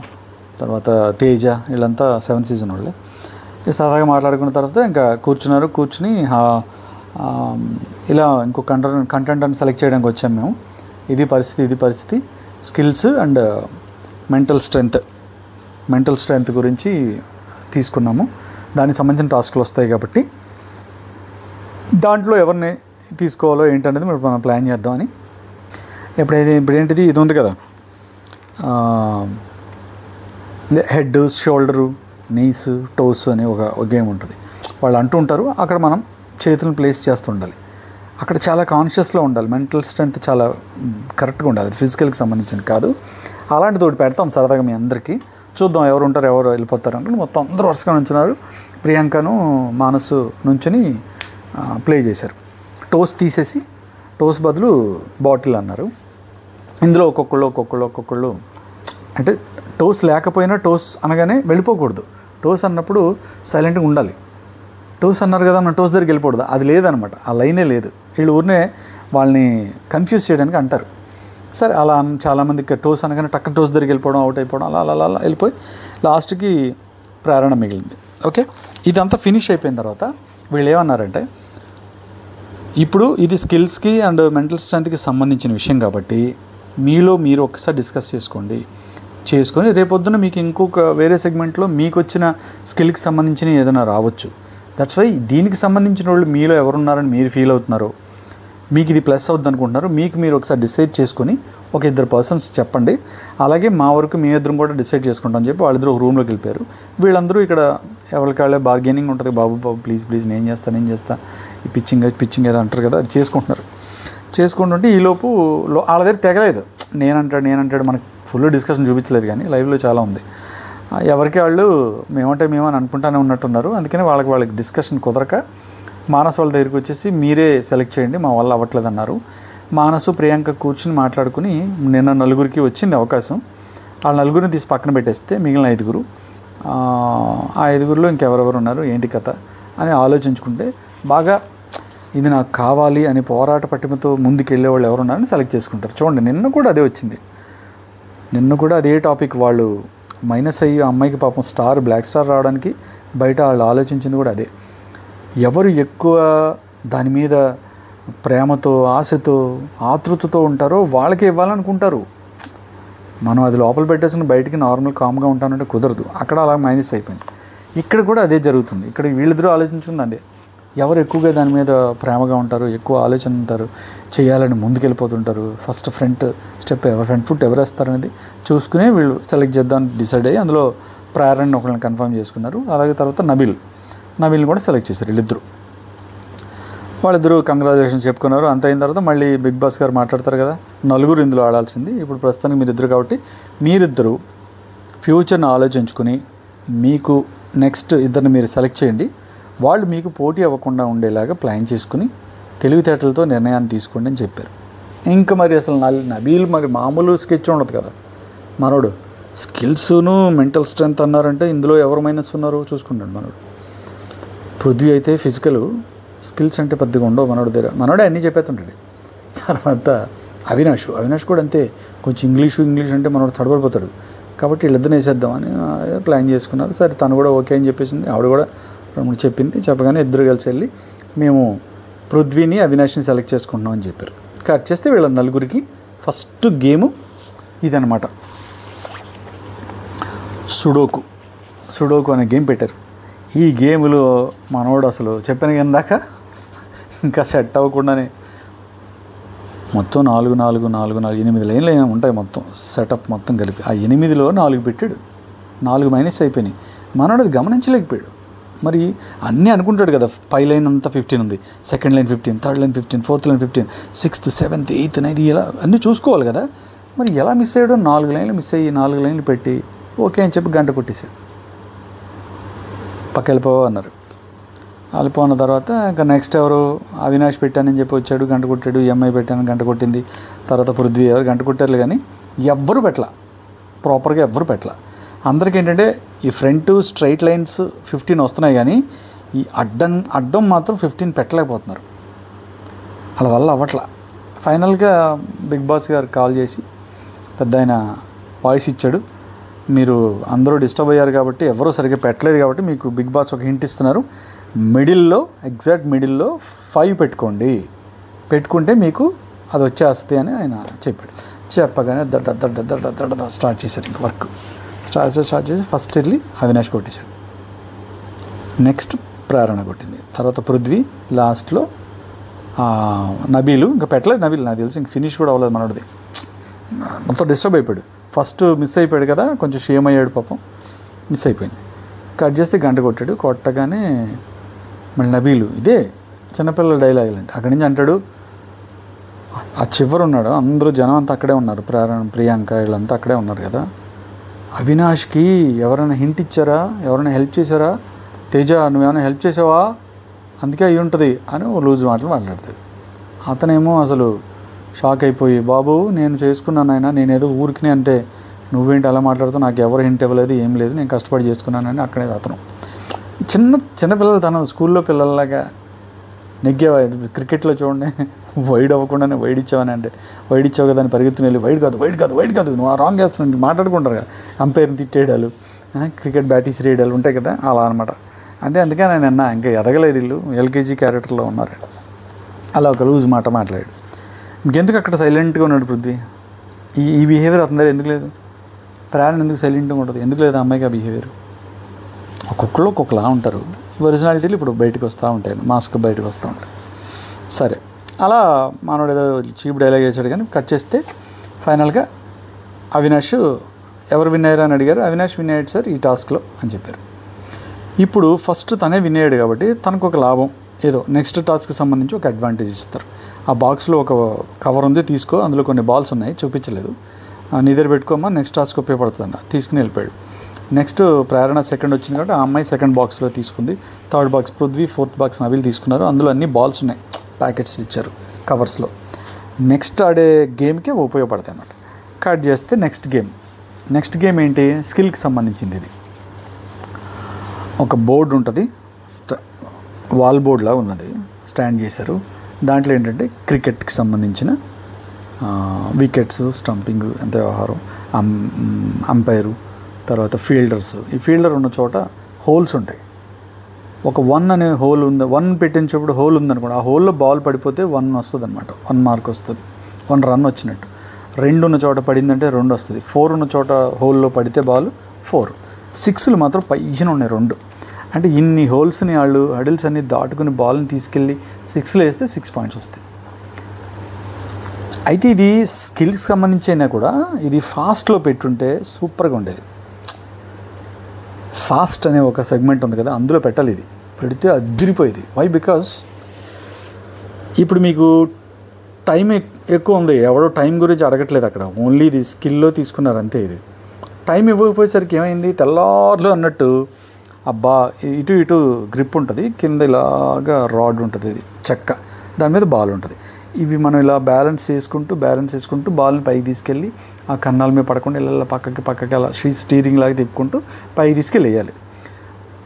తర్వాత తేజ, వీళ్ళంతా 7th సీజన్ వాళ్ళే. సరదాగా మాట్లాడుకున్న తర్వాత ఇంకా కూర్చుని ఇలా ఇంకో కంటెంట్ని సెలెక్ట్ చేయడానికి వచ్చాము మేము. ఇది పరిస్థితి స్కిల్స్ అండ్ మెంటల్ స్ట్రెంగ్త్ గురించి తీసుకున్నాము. దానికి సంబంధించిన టాస్క్లు వస్తాయి కాబట్టి దాంట్లో ఎవరిని తీసుకోవాలో ఏంటనేది మనం ప్లాన్ చేద్దామని. ఇది ఉంది కదా, హెడ్, షోల్డరు, నీస్, టోస్ అనే ఒక గేమ్ ఉంటుంది. వాళ్ళు అంటూ ఉంటారు, అక్కడ మనం చేతులను ప్లేస్ చేస్తూ ఉండాలి. అక్కడ చాలా కాన్షియస్లో ఉండాలి. మెంటల్ స్ట్రెంగ్త్ చాలా కరెక్ట్గా ఉండాలి, ఫిజికల్కి సంబంధించింది కాదు. అలాంటి తోటి పెడతాం సరదాగా మీ అందరికీ. చూద్దాం ఎవరు ఉంటారు, ఎవరు వెళ్ళిపోతారు అంటే. మొత్తం అందరూ వరుసగా నుంచున్నారు. ప్రియాంకను మానసు నుంచుని ప్లే చేశారు. టోస్ తీసేసి టోస్ బదులు బాటిల్ అన్నారు. ఇందులో ఒక్కొక్కళ్ళు అంటే టోస్ లేకపోయినా టోస్ అనగానే వెళ్ళిపోకూడదు. టోస్ అన్నప్పుడు సైలెంట్గా ఉండాలి. టోస్ అన్నారు కదా మనం టోస్ దగ్గరికి వెళ్ళిపోకూడదు, అది లేదనమాట, ఆ లైనే లేదు. వీళ్ళు ఊరినే వాళ్ళని కన్ఫ్యూజ్ చేయడానికి అంటారు. సరే అలా చాలామందికి టోస్ అనగానే టక్కన టోస్ దగ్గరికి వెళ్ళిపోవడం, అవుట్ అయిపోవడం, అలా వెళ్ళిపోయి లాస్ట్కి ప్రేరణ మిగిలింది. ఓకే, ఇదంతా ఫినిష్ అయిపోయిన తర్వాత వీళ్ళు ఏమన్నారంటే, ఇప్పుడు ఇది స్కిల్స్కి అండ్ మెంటల్ స్ట్రెంగ్త్కి సంబంధించిన విషయం కాబట్టి మీరు ఒకసారి డిస్కస్ చేసుకొని రేపొద్దున మీకు ఇంకొక వేరే సెగ్మెంట్లో మీకు వచ్చిన స్కిల్కి సంబంధించిన ఏదైనా రావచ్చు. దట్స్ వై దీనికి సంబంధించిన వాళ్ళు మీలో ఎవరున్నారని మీరు ఫీల్ అవుతున్నారో, మీకు ఇది ప్లస్ అవుద్ది అనుకుంటున్నారు, మీరు ఒకసారి డిసైడ్ చేసుకొని ఒక 2 persons చెప్పండి. అలాగే మా వరకు మీ ఇద్దరం కూడా డిసైడ్ చేసుకుంటాం అని చెప్పి వాళ్ళిద్దరూ ఒక రూమ్లోకి వెళ్ళిపోయారు. వీళ్ళందరూ ఇక్కడ ఎవరికాళ్ళే బార్గెనింగ్ ఉంటుంది. బాబు ప్లీజ్ నేను చేస్తా ఈ పిచ్చింగ్ ఏదో అంటారు కదా, అది చేసుకుంటుంటే ఈలోపు వాళ్ళ దగ్గర తెగలేదు. నేనంటాడు మనకు ఫుల్ డిస్కషన్ చూపించలేదు, కానీ లైవ్లో చాలా ఉంది. ఎవరికి వాళ్ళు మేమని అనుకుంటానే ఉన్నట్టున్నారు. అందుకని వాళ్ళకి డిస్కషన్ కుదరక మానస్ వాళ్ళ దగ్గరికి వచ్చేసి మీరే సెలెక్ట్ చేయండి, మా వల్ల అవ్వట్లేదు అన్నారు. మానసు ప్రియాంక కూర్చుని మాట్లాడుకుని నిన్న 4 వచ్చింది అవకాశం. వాళ్ళ 4 తీసి పక్కన పెట్టేస్తే మిగిలిన 5, ఆ 5లో ఇంకెవరెవరు ఉన్నారు ఏంటి కథ అని ఆలోచించుకుంటే బాగా ఇది నాకు కావాలి అని పోరాట పట్టిమతో ముందుకు వెళ్ళే వాళ్ళు ఎవరున్నారని సెలెక్ట్ చేసుకుంటారు. చూడండి, నిన్న కూడా అదే వచ్చింది. నిన్న కూడా అదే టాపిక్. వాళ్ళు మైనస్ అయ్యి అమ్మాయికి పాపం బ్లాక్ స్టార్ రావడానికి బయట వాళ్ళు ఆలోచించింది కూడా అదే. ఎవరు ఎక్కువ దాని మీద ప్రేమతో, ఆశతో, ఆతృతతో ఉంటారో వాళ్ళకే ఇవ్వాలనుకుంటారు. మనం అది లోపల పెట్టేసుకుని బయటికి నార్మల్ కామ్గా ఉంటానంటే కుదరదు. అక్కడ అలా మైనస్ అయిపోయింది. ఇక్కడ కూడా అదే జరుగుతుంది. ఇక్కడ వీళ్ళిద్దరూ ఆలోచించుకుంది అదే. ఎవరు ఎక్కువగా దాని మీద ప్రేమగా ఉంటారు, ఎక్కువ ఆలోచన ఉంటారు, చేయాలని ముందుకెళ్ళిపోతుంటారు, first front step front foot ఎవరు వేస్తారనేది చూసుకుని వీళ్ళు సెలెక్ట్ చేద్దామని డిసైడ్ అయ్యి అందులో ప్రేరణని ఒకళ్ళని కన్ఫర్మ్ చేసుకున్నారు. అలాగే తర్వాత నబీల్ని కూడా సెలెక్ట్ చేశారు వీళ్ళిద్దరు. వాళ్ళిద్దరూ కంగ్రాచులేషన్స్ చెప్పుకున్నారు. అంత అయిన తర్వాత మళ్ళీ బిగ్ బాస్ గారు మాట్లాడతారు కదా, నలుగురు ఇందులో ఆడాల్సింది, ఇప్పుడు ప్రస్తుతానికి మీరిద్దరు కాబట్టి మీరిద్దరు ఫ్యూచర్ని ఆలోచించుకుని మీకు నెక్స్ట్ ఇద్దరిని మీరు సెలెక్ట్ చేయండి, వాళ్ళు మీకు పోటీ అవ్వకుండా ఉండేలాగా ప్లాన్ చేసుకుని తెలివితేటలతో నిర్ణయాన్ని తీసుకోండి అని చెప్పారు. ఇంకా మరి అసలు నబీల్ మరి మామూలు స్కెచ్ ఉండదు కదా, మనోడు స్కిల్స్ను మెంటల్ స్ట్రెంగ్త్ అన్నారంటే ఇందులో ఎవరు మైనస్ ఉన్నారో చూసుకుంటాడు మనోడు. పృథ్వీ అయితే ఫిజికల్, స్కిల్స్ అంటే పెద్దగా ఉండవు మనోడు దగ్గర, మనోడే అన్నీ చెప్పేస్తుంటాడు. తర్వాత అవినాష్ కూడా అంతే, కొంచెం ఇంగ్లీష్ అంటే మనోడు తడబడిపోతాడు. కాబట్టి వీళ్ళిద్దరిని వేసేద్దామని ప్లాన్ చేసుకున్నారు. సరే తను కూడా ఓకే అని చెప్పేసింది, ఆవిడ కూడా చెప్పింది. చెప్పగానే ఇద్దరు కలిసి వెళ్ళి మేము పృథ్వీని అవినాష్ని సెలెక్ట్ చేసుకుంటున్నాం అని చెప్పారు. కట్ చేస్తే వీళ్ళ నలుగురికి ఫస్ట్ గేము ఇదనమాట, సుడోకు అనే గేమ్ పెట్టారు. ఈ గేమ్లో మనోడు అసలు చెప్పిన ఇందాక ఇంకా సెట్ అవ్వకుండానే మొత్తం 8 లైన్లు అయినా ఉంటాయి మొత్తం సెటప్ మొత్తం కలిపి. ఆ 8లో 4 పెట్టాడు, 4 మైనస్ అయిపోయినాయి. మనోడు అది గమనించలేకపోయాడు. మరి అన్నీ అనుకుంటాడు కదా, 5 లైన్ అంతా 15 ఉంది, second line 15, third line 15, fourth line 15, 6th 7th 8th 9th ఇలా అన్నీ చూసుకోవాలి కదా. మరి ఎలా మిస్ అయ్యాడో 4 లైన్లు మిస్ అయ్యి 4 లైన్లు పెట్టి ఓకే అని చెప్పి గంట కొట్టేశాడు. పక్క వెళ్ళిపో అన్నారు. వెళ్ళిపోయిన తర్వాత ఇంకా నెక్స్ట్ ఎవరు అవినాష్ పెట్టానని చెప్పి వచ్చాడు, గంట కొట్టాడు. ఎంఐ పెట్టాను, గంట కొట్టింది. తర్వాత పృథ్వీ ఎవరు గంట కొట్టారు కానీ ఎవ్వరు పెట్టలా, ప్రాపర్గా ఎవ్వరు పెట్టలా. అందరికీ ఏంటంటే ఈ ఫ్రంట్ స్ట్రైట్ లైన్స్ 15 వస్తున్నాయి కానీ ఈ అడ్డం మాత్రం 15 పెట్టలేకపోతున్నారు. అలా వల్ల అవ్వట్లా. ఫైనల్గా బిగ్ బాస్ గారు కాల్ చేసి పెద్ద ఆయన వాయిస్ ఇచ్చాడు, మీరు అందరూ డిస్టర్బ్ అయ్యారు కాబట్టి ఎవరూ సరిగ్గా పెట్టలేదు కాబట్టి మీకు బిగ్ బాస్ ఒక హింట్ ఇస్తున్నారు, ఎగ్జాక్ట్ మిడిల్లో 5 పెట్టుకుంటే మీకు అది వచ్చేస్తుంది అని ఆయన చెప్పాడు. చెప్పగానే దడ్డ స్టార్ట్ చేశారు. ఇంక వర్క్ స్టార్ట్ చేసి ఫస్ట్ వెళ్ళి అవినాష్ కొట్టేశాడు, నెక్స్ట్ ప్రేరణ కొట్టింది, తర్వాత పృథ్వీ, లాస్ట్లో నబీలు. ఇంకా పెట్టలేదు నబీల్, నాకు తెలిసి ఇంక ఫినిష్ కూడా అవ్వలేదు మనోడిది, మొత్తం డిస్టర్బ్ అయిపోయాడు. ఫస్ట్ మిస్ అయిపోయాడు కదా, కొంచెం షేమ్ అయ్యాడు పాపం, మిస్ అయిపోయింది. కట్ చేస్తే గంట కొట్టగానే మళ్ళీ నబీలు ఇదే చిన్నపిల్లల డైలాగులు అంటే అక్కడి నుంచి అంటాడు, ఆ చివరు ఉన్నాడు, అందరూ జనం అంతా అక్కడే ఉన్నారు, ప్రియాంక వీళ్ళంతా అక్కడే ఉన్నారు కదా, అవినాష్కి ఎవరైనా హింట్ ఇచ్చారా, ఎవరైనా హెల్ప్ చేశారా, తేజ నువ్వేమైనా హెల్ప్ చేసావా, అందుకే అయి ఉంటుంది అని లూజ్ మాటలు మాట్లాడతాడు. అతనేమో అసలు షాక్ అయిపోయి, బాబు నేను చేసుకున్నాను ఆయన, నేనేదో ఊరికి అంటే నువ్వేంటి అలా మాట్లాడుతావు, నాకు ఎవరు హింట్ ఇవ్వలేదు, ఏం లేదు, నేను కష్టపడి చేసుకున్నానని అక్కడే అతను చిన్నపిల్లలు తన స్కూల్లో పిల్లల్లాగా నెగ్గేవా. క్రికెట్లో చూడండి, వైడ్ అవ్వకుండానే వైడ్ ఇచ్చావని అంటే వైడ్ ఇచ్చావు కదా అని పరిగెత్తుని వెళ్ళి వైడ్ కాదు నువ్వు రాంగ్ చేస్తున్నావు మాట్లాడుకుంటారు కదా, అంపైర్ని తిట్టేయడాలు, క్రికెట్ బ్యాటింగ్స్ రేయడాలు ఉంటాయి కదా, అలా అనమాట. అంటే అందుకే నేను అన్నా ఇంకా ఎదగలేదు, వీళ్ళు ఎల్కేజీ క్యారెక్టర్లో ఉన్నారు. అలా ఒక లూజ్ మాట మాట్లాడాడు. ఇంకెందుకు అక్కడ సైలెంట్గా ఉన్నాడు పృథ్వీ, ఈ బిహేవియర్ అతని దగ్గర ఎందుకు లేదు, ప్రాణం ఎందుకు సైలెంట్గా ఉంటుంది, ఎందుకు లేదు అమ్మాయికి ఆ బిహేవియర్. ఒక్కొక్కలా ఉంటారు, ఒరిజినాలిటీలు ఇప్పుడు బయటకు వస్తూ ఉంటాయి, మాస్క్ బయటకు వస్తూ ఉంటాయి. సరే అలా మనోడు ఏదో చీప్ డైలాగ్ చేశాడు కానీ కట్ చేస్తే ఫైనల్గా అవినాష్ ఎవరు విన్ అయ్యారు అని అడిగారు. అవినాష్ విన్ అయ్యాడు సార్ ఈ టాస్క్లో అని చెప్పారు. ఇప్పుడు ఫస్ట్ తనే విన్ అయ్యాడు కాబట్టి తనకు ఒక లాభం, ఏదో నెక్స్ట్ టాస్క్కి సంబంధించి ఒక అడ్వాంటేజ్ ఇస్తారు. ఆ బాక్స్లో ఒక కవర్ ఉంది, తీసుకో, అందులో కొన్ని బాల్స్ ఉన్నాయి, చూపించలేదు, నీ దగ్గర పెట్టుకోమా, నెక్స్ట్ టాస్క్ ఉపయోగపడుతుంది అన్న, తీసుకుని వెళ్ళిపోయాడు. నెక్స్ట్ ప్రేరణ సెకండ్ వచ్చింది కాబట్టి ఆ అమ్మాయి సెకండ్ బాక్స్లో తీసుకుంది, third box Prithvi, fourth box Nabeel తీసుకున్నారు. అందులో అన్ని బాల్స్ ఉన్నాయి, ప్యాకెట్స్ ఇచ్చారు కవర్స్లో. నెక్స్ట్ ఆడే గేమ్కే ఉపయోగపడతాయి అన్నమాట. కట్ చేస్తే నెక్స్ట్ గేమ్ ఏంటి, స్కిల్కి సంబంధించింది. ఇది ఒక బోర్డు ఉంటుంది, వాల్ బోర్డ్లా ఉన్నది, స్టాండ్ చేశారు. దాంట్లో ఏంటంటే క్రికెట్కి సంబంధించిన వికెట్స్, స్టంపింగ్ ఎంత వ్యవహారం, అంపైరు, తర్వాత ఫీల్డర్స్. ఈ ఫీల్డర్ ఉన్న చోట హోల్స్ ఉంటాయి. ఒక 1 అనే హోల్ ఉంది, 1 పెట్టించేప్పుడు హోల్ ఉందనుకోండి, ఆ హోల్లో బాల్ పడిపోతే 1 వస్తుంది అనమాట, 1 మార్క్ వస్తుంది, 1 రన్ వచ్చినట్టు. 2 ఉన్న చోట పడిందంటే 2 వస్తుంది, 4 ఉన్న చోట హోల్లో పడితే బాల్ 4, 6లు మాత్రం పైన ఉన్నాయి 2. అంటే ఇన్ని హోల్స్ని వాళ్ళు హడిల్స్ అన్ని దాటుకుని బాల్ని తీసుకెళ్ళి 6లో వేస్తే 6 పాయింట్స్ వస్తాయి. అయితే ఇది స్కిల్స్కి సంబంధించి అయినా కూడా ఇది ఫాస్ట్లో పెట్టుంటే సూపర్గా ఉండేది. ఫాస్ట్ అనే ఒక సెగ్మెంట్ ఉంది కదా, అందులో పెట్టాలి. ఇది పెడితే అదిరిపోయేది. వై? బికాస్ ఇప్పుడు మీకు టైం ఎక్కువ ఉంది, ఎవడో టైం గురించి అడగట్లేదు అక్కడ, ఓన్లీ ఇది స్కిల్లో తీసుకున్నారు అంతే. ఇది టైం ఇవ్వకపోయేసరికి ఏమైంది, తెల్లార్లు అన్నట్టు అబ్బా ఇటు ఇటు గ్రిప్ ఉంటుంది, కింద ఇలాగా రాడ్ ఉంటుంది, ఇది చెక్క, దాని మీద బాల్ ఉంటుంది. ఇవి మనం ఇలా బ్యాలెన్స్ చేసుకుంటూ బాల్ని పైకి తీసుకెళ్ళి ఆ కన్నాల మీద పడకుండా ఇలా పక్కకి అలా స్టీరింగ్ లాగా తిప్పుకుంటూ పైకి తీసుకెళ్ళి వేయాలి.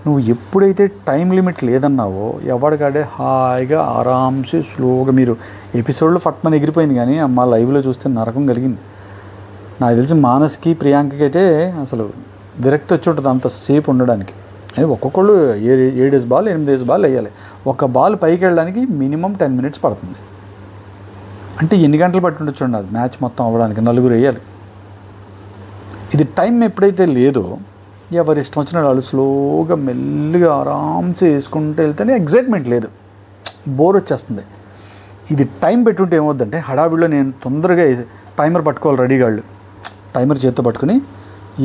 నువ్వు ఎప్పుడైతే టైం లిమిట్ లేదన్నావో ఎవడికాడే హాయిగా ఆరామ్సే స్లోగా, మీరు ఎపిసోడ్లో ఫట్మని ఎగిరిపోయింది కానీ అమ్మ లైవ్లో చూస్తే నరకం కలిగింది. నాకు తెలిసి మానస్కి ప్రియాంకకి అయితే అసలు విరక్తి వచ్చి ఉంటుంది అంతసేపు ఉండడానికి. ఒక్కొక్కళ్ళు 7 బాల్ 8 బాల్ వేయాలి. ఒక బాల్ పైకి వెళ్ళడానికి మినిమం 10 మినిట్స్ పడుతుంది. అంటే ఎన్ని గంటలు పట్టి ఉండొచ్చు అది మ్యాచ్ మొత్తం అవ్వడానికి, 4 వేయాలి. ఇది టైం ఎప్పుడైతే లేదో ఎవరి ఇష్టం వచ్చిన వాళ్ళు స్లోగా మెల్లిగా ఆరామ్సే వేసుకుంటూ వెళ్తేనే ఎగ్జైట్మెంట్ లేదు, బోర్ వచ్చేస్తుంది. ఇది టైం పెట్టుంటే ఏమవుద్దంటే హడావిడిలో నేను తొందరగా టైమర్ పట్టుకోవాలి, రెడీగా వాళ్ళు టైమర్ చేతితో పట్టుకుని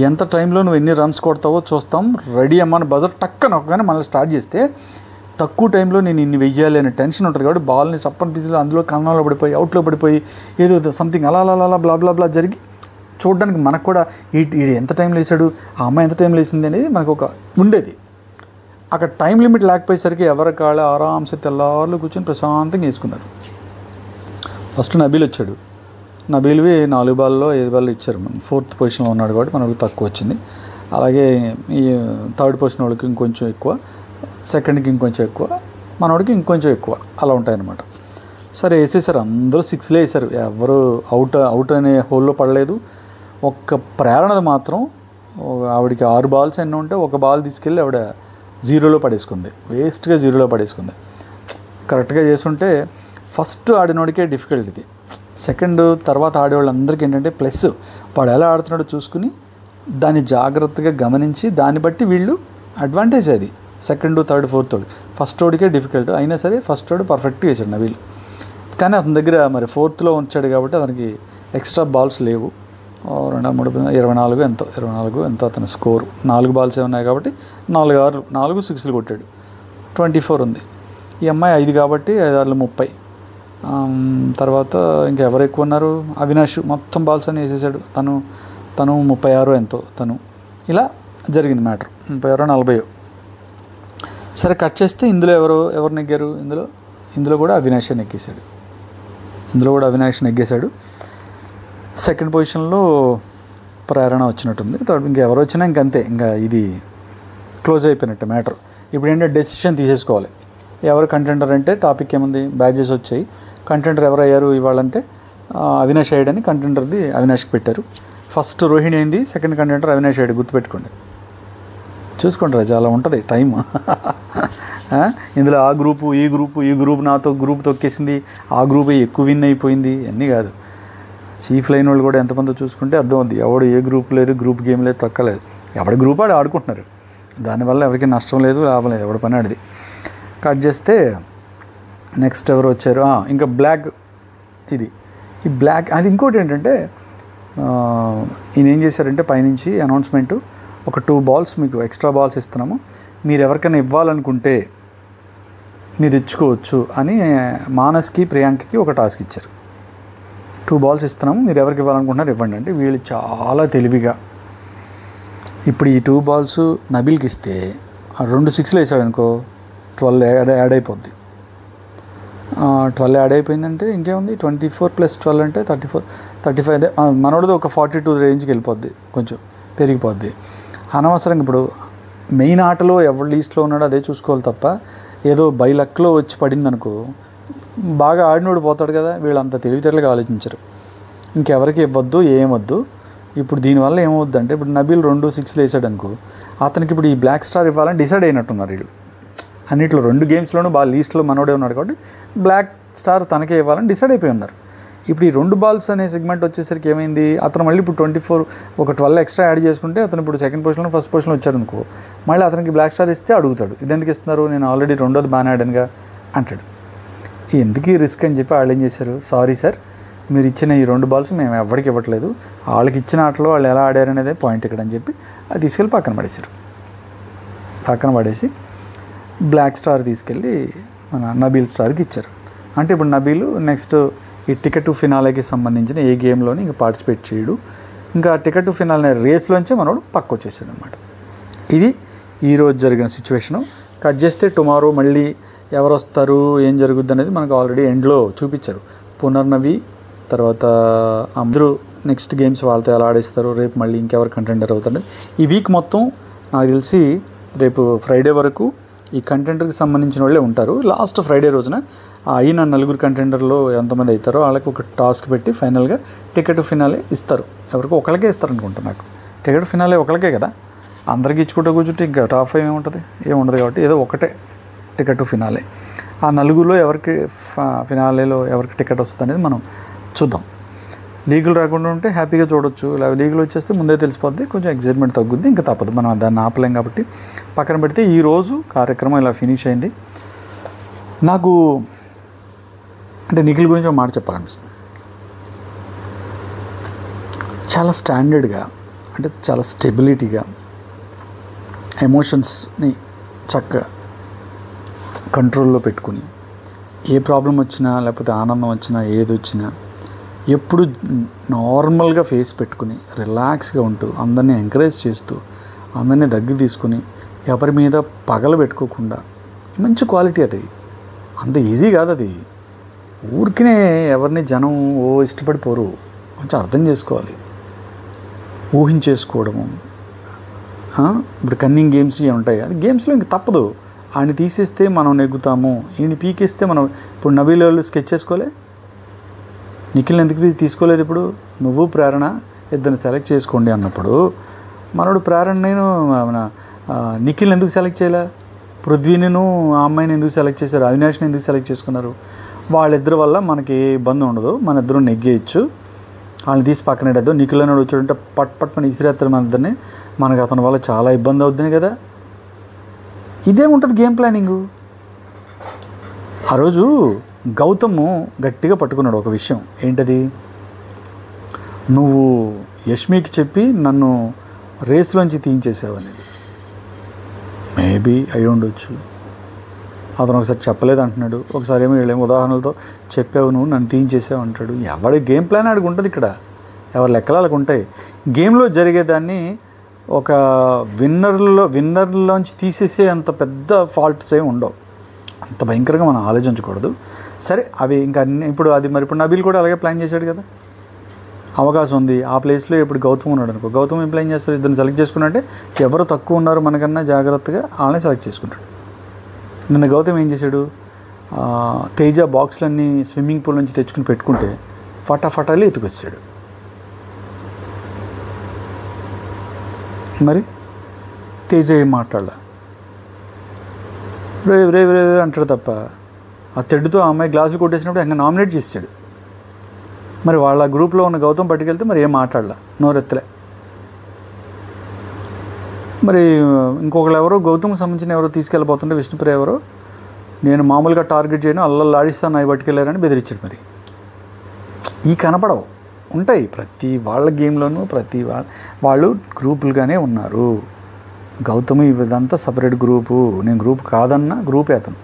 ఎంత టైంలో నువ్వు ఎన్ని రన్స్ కొడతావో చూస్తాం, రెడీ అమ్మని బజర్ టక్కన ఒక్కగానే మళ్ళీ స్టార్ట్ చేస్తే తక్కువ టైంలో నేను ఇన్ని వెయ్యాలి అనే టెన్షన్ ఉంటుంది. కాబట్టి బాల్ని సప్పని పీసులు అందులో కన్నంలో పడిపోయి అవుట్లో పడిపోయి ఏదో సంథింగ్ అలా బ్లా జరిగి చూడడానికి మనకు కూడా ఈ ఎంత టైంలో వేసాడు, ఆ అమ్మాయి ఎంత టైంలో వేసింది అనేది మనకు ఒక ఉండేది. అక్కడ టైం లిమిట్ లేకపోయేసరికి ఎవరి కాళ్ళ ఆరామ్సే తెల్లార్లు కూర్చొని ప్రశాంతంగా వేసుకున్నారు. ఫస్ట్ నబీల్ వచ్చాడు, నబీల్వి 4 బాల్లో 5 బాల్లో ఇచ్చారు. 4th పొజిషన్లో ఉన్నాడు కాబట్టి మనకు తక్కువ వచ్చింది. అలాగే ఈ 3rd పొజిషన్ వాళ్ళకి ఇంకొంచెం ఎక్కువ, సెకండ్కి ఇంకొంచెం ఎక్కువ, మనోడికి ఇంకొంచెం ఎక్కువ, అలా ఉంటాయన్నమాట. సరే వేసేసారు, అందరూ 6లే వేసారు, ఎవరు అవుట్ అనే హోల్లో పడలేదు. ఒక్క ప్రేరణది మాత్రం ఆవిడికి 6 బాల్స్ ఎన్నో ఉంటే ఒక బాల్ తీసుకెళ్ళి ఆవిడ 0లో పడేసుకుంది, వేస్ట్గా 0లో పడేసుకుంది. కరెక్ట్గా చేసుంటే ఫస్ట్ ఆడినోడికే డిఫికల్ట్ ఇది. సెకండ్ తర్వాత ఆడేవాళ్ళందరికీ ఏంటంటే ప్లస్ వాడు ఎలా ఆడుతున్నాడో చూసుకుని దాన్ని జాగ్రత్తగా గమనించి దాన్ని బట్టి వీళ్ళు అడ్వాంటేజ్ అది. సెకండ్, థర్డ్, ఫోర్త్ వాడు ఫస్ట్ వాడికే డిఫికల్ట్ అయినా సరే ఫస్ట్ వాడు పర్ఫెక్ట్గా వేసాడు నబీల్. కానీ అతని దగ్గర మరి 4th వచ్చాడు కాబట్టి అతనికి ఎక్స్ట్రా బాల్స్ లేవు. 2, 3, 24 ఎంతో అతని స్కోరు. 4 బాల్స్ ఉన్నాయి కాబట్టి 4 6లు కొట్టాడు, 24 ఉంది. ఈ అమ్మాయి 5 కాబట్టి 5 30. తర్వాత ఇంకెవరు ఎక్కువ ఉన్నారు, అవినాష్ మొత్తం బాల్స్ అని వేసేసాడు. తను 36 ఎంతో తను. ఇలా జరిగింది మ్యాటర్, 36 40. సరే కట్ చేస్తే ఇందులో ఎవరు నెగ్గారు, ఇందులో కూడా అవినాష్ నెగ్గేశాడు. సెకండ్ పొజిషన్లో ప్రేరణ వచ్చినట్టుంది. థర్డ్ ఇంకెవరు వచ్చినా ఇంకంతే, ఇంకా ఇది క్లోజ్ అయిపోయినట్టు మ్యాటర్. ఇప్పుడు ఏంటంటే డెసిషన్ తీసేసుకోవాలి. ఎవరు కంటెండర్ అంటే టాపిక్ ఏముంది, బ్యాచెస్ వచ్చాయి. కంటెండర్ ఎవరు అయ్యారు ఇవాళంటే అవినాష్ అయ్యాడని కంటెండర్ది అవినాష్కి పెట్టారు. ఫస్ట్ రోహిణి అయింది, సెకండ్ కంటెండర్ అవినాష్ అయ్యాడు, గుర్తుపెట్టుకోండి. చూసుకోండి రాజా, అలా ఉంటుంది టైం. ఇందులో ఆ గ్రూపు ఈ గ్రూప్ నాతో గ్రూప్ తొక్కేసింది, ఆ గ్రూప్ ఎక్కువ విన్ అయిపోయింది, అన్నీ కాదు. చీఫ్ లైన్ వాళ్ళు కూడా ఎంతమంది చూసుకుంటే అర్థం అవుతుంది. ఎవడు ఏ గ్రూప్ లేదు, గ్రూప్ గేమ్ లేదు, తొక్కలేదు. ఎవడి గ్రూప్ ఆడు ఆడుకుంటున్నారు, దానివల్ల ఎవరికి నష్టం లేదు, లాభం లేదు, ఎవడి పని ఆడిది. కట్ చేస్తే నెక్స్ట్ ఎవరు వచ్చారు, ఇంకా బ్లాక్. ఈ బ్లాక్ అది ఇంకోటి ఏంటంటే ఈయన ఏం చేశారంటే పైనుంచి అనౌన్స్మెంటు, ఒక 2 బాల్స్ మీకు ఎక్స్ట్రా బాల్స్ ఇస్తున్నాము, మీరు ఎవరికైనా ఇవ్వాలనుకుంటే మీరు ఇచ్చుకోవచ్చు అని మానస్కి ప్రియాంకకి ఒక టాస్క్ ఇచ్చారు. 2 బాల్స్ ఇస్తున్నాము, మీరు ఎవరికి ఇవ్వాలనుకుంటున్నారు ఇవ్వండి అంటే వీళ్ళు చాలా తెలివిగా ఇప్పుడు ఈ 2 బాల్స్ నబీల్కి ఇస్తే 2 6లు వేసాడు అనుకో, 12 యాడ్ అయిపోద్ది. 12 యాడ్ అయిపోయిందంటే ఇంకేముంది, 24 + 12 అంటే 34 35. అదే మనోడిది ఒక 42 రేంజ్కి వెళ్ళిపోద్ది, కొంచెం పెరిగిపోద్ది. అనవసరంగా ఇప్పుడు మెయిన్ ఆటలో ఎవరు లీస్ట్లో ఉన్నాడో అదే చూసుకోవాలి తప్ప ఏదో బై లక్లో వచ్చి పడింది అనుకో, బాగా ఆడినోడు పోతాడు కదా. వీళ్ళంత తెలివితేటలుగా ఆలోచించరు, ఇంకెవరికి ఇవ్వద్దు ఏమొద్దు. ఇప్పుడు దీనివల్ల ఏమవుద్దంటే ఇప్పుడు నబీల్ 2 6లు వేసాడు అనుకో, అతనికి ఇప్పుడు ఈ బ్లాక్ స్టార్ ఇవ్వాలని డిసైడ్ అయినట్టున్నారు వీళ్ళు. అన్నిట్లో 2 గేమ్స్లోనూ బాగా లీస్ట్లో మనోడే ఉన్నాడు కాబట్టి బ్లాక్ స్టార్ తనకే ఇవ్వాలని డిసైడ్ అయిపోయి ఉన్నారు. ఇప్పుడు ఈ 2 బాల్స్ అనే సెగ్మెంట్ వచ్చేసరికి ఏమైంది, అతను మళ్ళీ ఇప్పుడు 24 ఒక 12 ఎక్స్ట్రా యాడ్ చేసుకుంటే అతను ఇప్పుడు సెకండ్ పొజిషన్లో ఫస్ట్ పొజిషన్లో వచ్చాడు అనుకో, మళ్ళీ అతనికి బ్లాక్ స్టార్ ఇస్తే అడుగుతాడు, ఇది ఎందుకు ఇస్తున్నారు, నేను ఆల్రెడీ 2వ బాగానే ఆడానుగా అంటాడు. ఎందుకు ఈ రిస్క్ అని చెప్పి వాళ్ళు ఏం చేశారు, సారీ సార్ మీరు ఇచ్చిన ఈ 2 బాల్స్ మేము ఎవరికి ఇవ్వట్లేదు, వాళ్ళకి ఇచ్చిన ఆటలో వాళ్ళు ఎలా ఆడారు అనేది పాయింట్ ఇక్కడ అని చెప్పి అది తీసుకెళ్ళి పక్కన పడేశారు. పక్కన పడేసి బ్లాక్ స్టార్ తీసుకెళ్ళి మన నబీల్ స్టార్కి ఇచ్చారు. అంటే ఇప్పుడు నబీలు నెక్స్ట్ ఈ టికెట్ టు ఫినాలేకి సంబంధించిన ఏ గేమ్లోని ఇంకా పార్టిసిపేట్ చేయడు, ఇంకా టికెట్ టు ఫినాలే రేస్లోంచే మనోడు పక్క వచ్చేసాడు అనమాట. ఇది ఈరోజు జరిగిన సిచ్యువేషను. కట్ చేస్తే టుమారో మళ్ళీ ఎవరు వస్తారు ఏం జరుగుద్ది అనేది మనకు ఆల్రెడీ ఎండ్లో చూపించారు. పునర్నవి తర్వాత అందరూ నెక్స్ట్ గేమ్స్ వాళ్ళతో ఎలా ఆడేస్తారు, రేపు మళ్ళీ ఇంకెవరు కంటెండర్ అవుతారు. ఈ వీక్ మొత్తం నాకు తెలిసి రేపు ఫ్రైడే వరకు ఈ కంటెండర్కి సంబంధించిన వాళ్ళే ఉంటారు. లాస్ట్ ఫ్రైడే రోజున అయిన 4 కంటెండర్లో ఎంతమంది అవుతారో వాళ్ళకి ఒక టాస్క్ పెట్టి ఫైనల్గా టికెట్ ఫినాలే ఇస్తారు. ఎవరికో ఒకరికే ఇస్తారు అనుకుంటా, నాకు టికెట్ ఫినాలే ఒకరికే కదా, అందరికీ ఇచ్చుకుంటూ కూర్చుంటే ఇంకా టాప్ 5 ఏముంటుంది, ఏముండదు. కాబట్టి ఏదో ఒకటే టికెట్ ఫినాలే. ఆ 4లో ఎవరికి ఫినాలేలో ఎవరికి టికెట్ వస్తుంది అనేది మనం చూద్దాం. లీగులు రాకుండా ఉంటే హ్యాపీగా చూడొచ్చు, ఇలా లీగులు వచ్చేస్తే ముందే తెలిసిపోద్ది, కొంచెం ఎగ్జైట్మెంట్ తగ్గుద్ది, ఇంకా తప్పదు, మనం దాన్ని ఆపలేం. కాబట్టి పక్కన పెడితే ఈరోజు కార్యక్రమం ఇలా ఫినిష్ అయింది. నాకు అంటే నిఖిల్ గురించి ఒక మాట చెప్పాలనిపిస్తుంది. చాలా స్టాండర్డ్గా, అంటే చాలా స్టెబిలిటీగా ఎమోషన్స్ని చక్కగా కంట్రోల్లో పెట్టుకుని ఏ ప్రాబ్లం వచ్చినా లేకపోతే ఆనందం వచ్చినా ఏది వచ్చినా ఎప్పుడు నార్మల్గా ఫేస్ పెట్టుకుని రిలాక్స్గా ఉంటూ అందరినీ ఎంకరేజ్ చేస్తూ అందరినీ దగ్గర తీసుకుని ఎవరి మీద పగల పెట్టుకోకుండా మంచి క్వాలిటీ అది. అంత ఈజీ కాదు అది, ఊరికినే ఎవరిని జనం ఇష్టపడిపోరు, కొంచెం అర్థం చేసుకోవాలి, ఊహించేసుకోవడము. ఇప్పుడు కన్నింగ్ గేమ్స్ ఇవి ఉంటాయి, అది గేమ్స్లో ఇంక తప్పదు. ఆయన తీసేస్తే మనం నెగ్గుతాము, ఈయన పీకేస్తే మనం. ఇప్పుడు నబీల్ వాళ్ళు స్కెచ్ చేసుకోలే, నిఖిల్ని ఎందుకు తీసుకోలేదు, ఇప్పుడు నువ్వు ప్రేరణ ఇద్దరిని సెలెక్ట్ చేసుకోండి అన్నప్పుడు మనోడు ప్రేరణ నేను నిఖిల్ని ఎందుకు సెలెక్ట్ చేయలే, పృథ్వీని ఆ అమ్మాయిని ఎందుకు సెలెక్ట్ చేశారు, అవినాష్ని ఎందుకు సెలెక్ట్ చేసుకున్నారు. వాళ్ళిద్దరి వల్ల మనకి ఏ ఇబ్బంది ఉండదు, మన ఇద్దరు నెగ్గేయచ్చు, వాళ్ళని తీసి పక్కన పెట్టేద్దాం. నిఖిల్ అని వచ్చాడంటే పట్ మన ఇసిరేస్తారు మన ఇద్దరిని, మనకు అతని వల్ల చాలా ఇబ్బంది అవుతుంది కదా. ఇదేముంటుంది గేమ్ ప్లానింగు. ఆ రోజు గౌతమ్ గట్టిగా పట్టుకున్నాడు ఒక విషయం, ఏంటది, నువ్వు యష్మికి చెప్పి నన్ను రేసులోంచి తీయించేసావు అనేది. మేబీ అయి ఉండొచ్చు, అతను ఒకసారి చెప్పలేదు అంటున్నాడు, ఒకసారి ఏమో వీళ్ళేమో ఉదాహరణలతో చెప్పావు నువ్వు నన్ను తీయించేసావు అంటాడు. ఎవరి గేమ్ ప్లాన్ ఆడికి ఉంటుంది, ఇక్కడ ఎవరి లెక్కలకు ఉంటాయి. గేమ్లో జరిగేదాన్ని ఒక విన్నర్లోంచి తీసేసే అంత పెద్ద ఫాల్ట్స్ ఏమి ఉండవు, అంత భయంకరంగా మనం ఆలోచించకూడదు. సరే అవి ఇంకా అన్ని ఇప్పుడు అది మరి ఇప్పుడు నబీల్ కూడా అలాగే ప్లాన్ చేశాడు కదా, అవకాశం ఉంది ఆ ప్లేస్లో. ఇప్పుడు గౌతమ్ ఉన్నాడు అనుకో, గౌతమ్ ఏం ప్లాన్ చేస్తాడు, ఇద్దరిని సెలెక్ట్ చేసుకున్నట్టే ఎవరు తక్కువ ఉన్నారు మనకన్నా జాగ్రత్తగా వాళ్ళని సెలెక్ట్ చేసుకుంటాడు. నిన్న గౌతమ్ ఏం చేశాడు, తేజ బాక్స్లన్నీ స్విమ్మింగ్ పూల్ నుంచి తెచ్చుకుని పెట్టుకుంటే ఫటాఫటాలు ఎత్తుకొచ్చాడు. మరి తేజ ఏం మాట్లాడాల, రే అంటాడు తప్ప ఆ తెడ్డుతో ఆ అమ్మాయి గ్లాసులు కొట్టేసినప్పుడు ఇంకా నామినేట్ చేసాడు. మరి వాళ్ళ గ్రూప్లో ఉన్న గౌతమ్ పట్టుకెళ్తే మరి ఏం మాట్లాడలా, నోరెత్తలే. మరి ఇంకొకరు ఎవరో గౌతమ్కి సంబంధించిన ఎవరో తీసుకెళ్ళిపోతుంటే విష్ణుప్రియ ఎవరో, నేను మామూలుగా టార్గెట్ చేయను అల్లల్లాడిస్తాను అవి పట్టుకెళ్ళారని బెదిరించాడు. మరి ఈ కనపడవు ఉంటాయి ప్రతి వాళ్ళ గేమ్లోనూ, ప్రతి వాళ్ళు గ్రూపులుగానే ఉన్నారు. గౌతమ్ ఇదంతా సపరేట్ గ్రూపు, నేను గ్రూప్ కాదన్నా గ్రూపే అతను.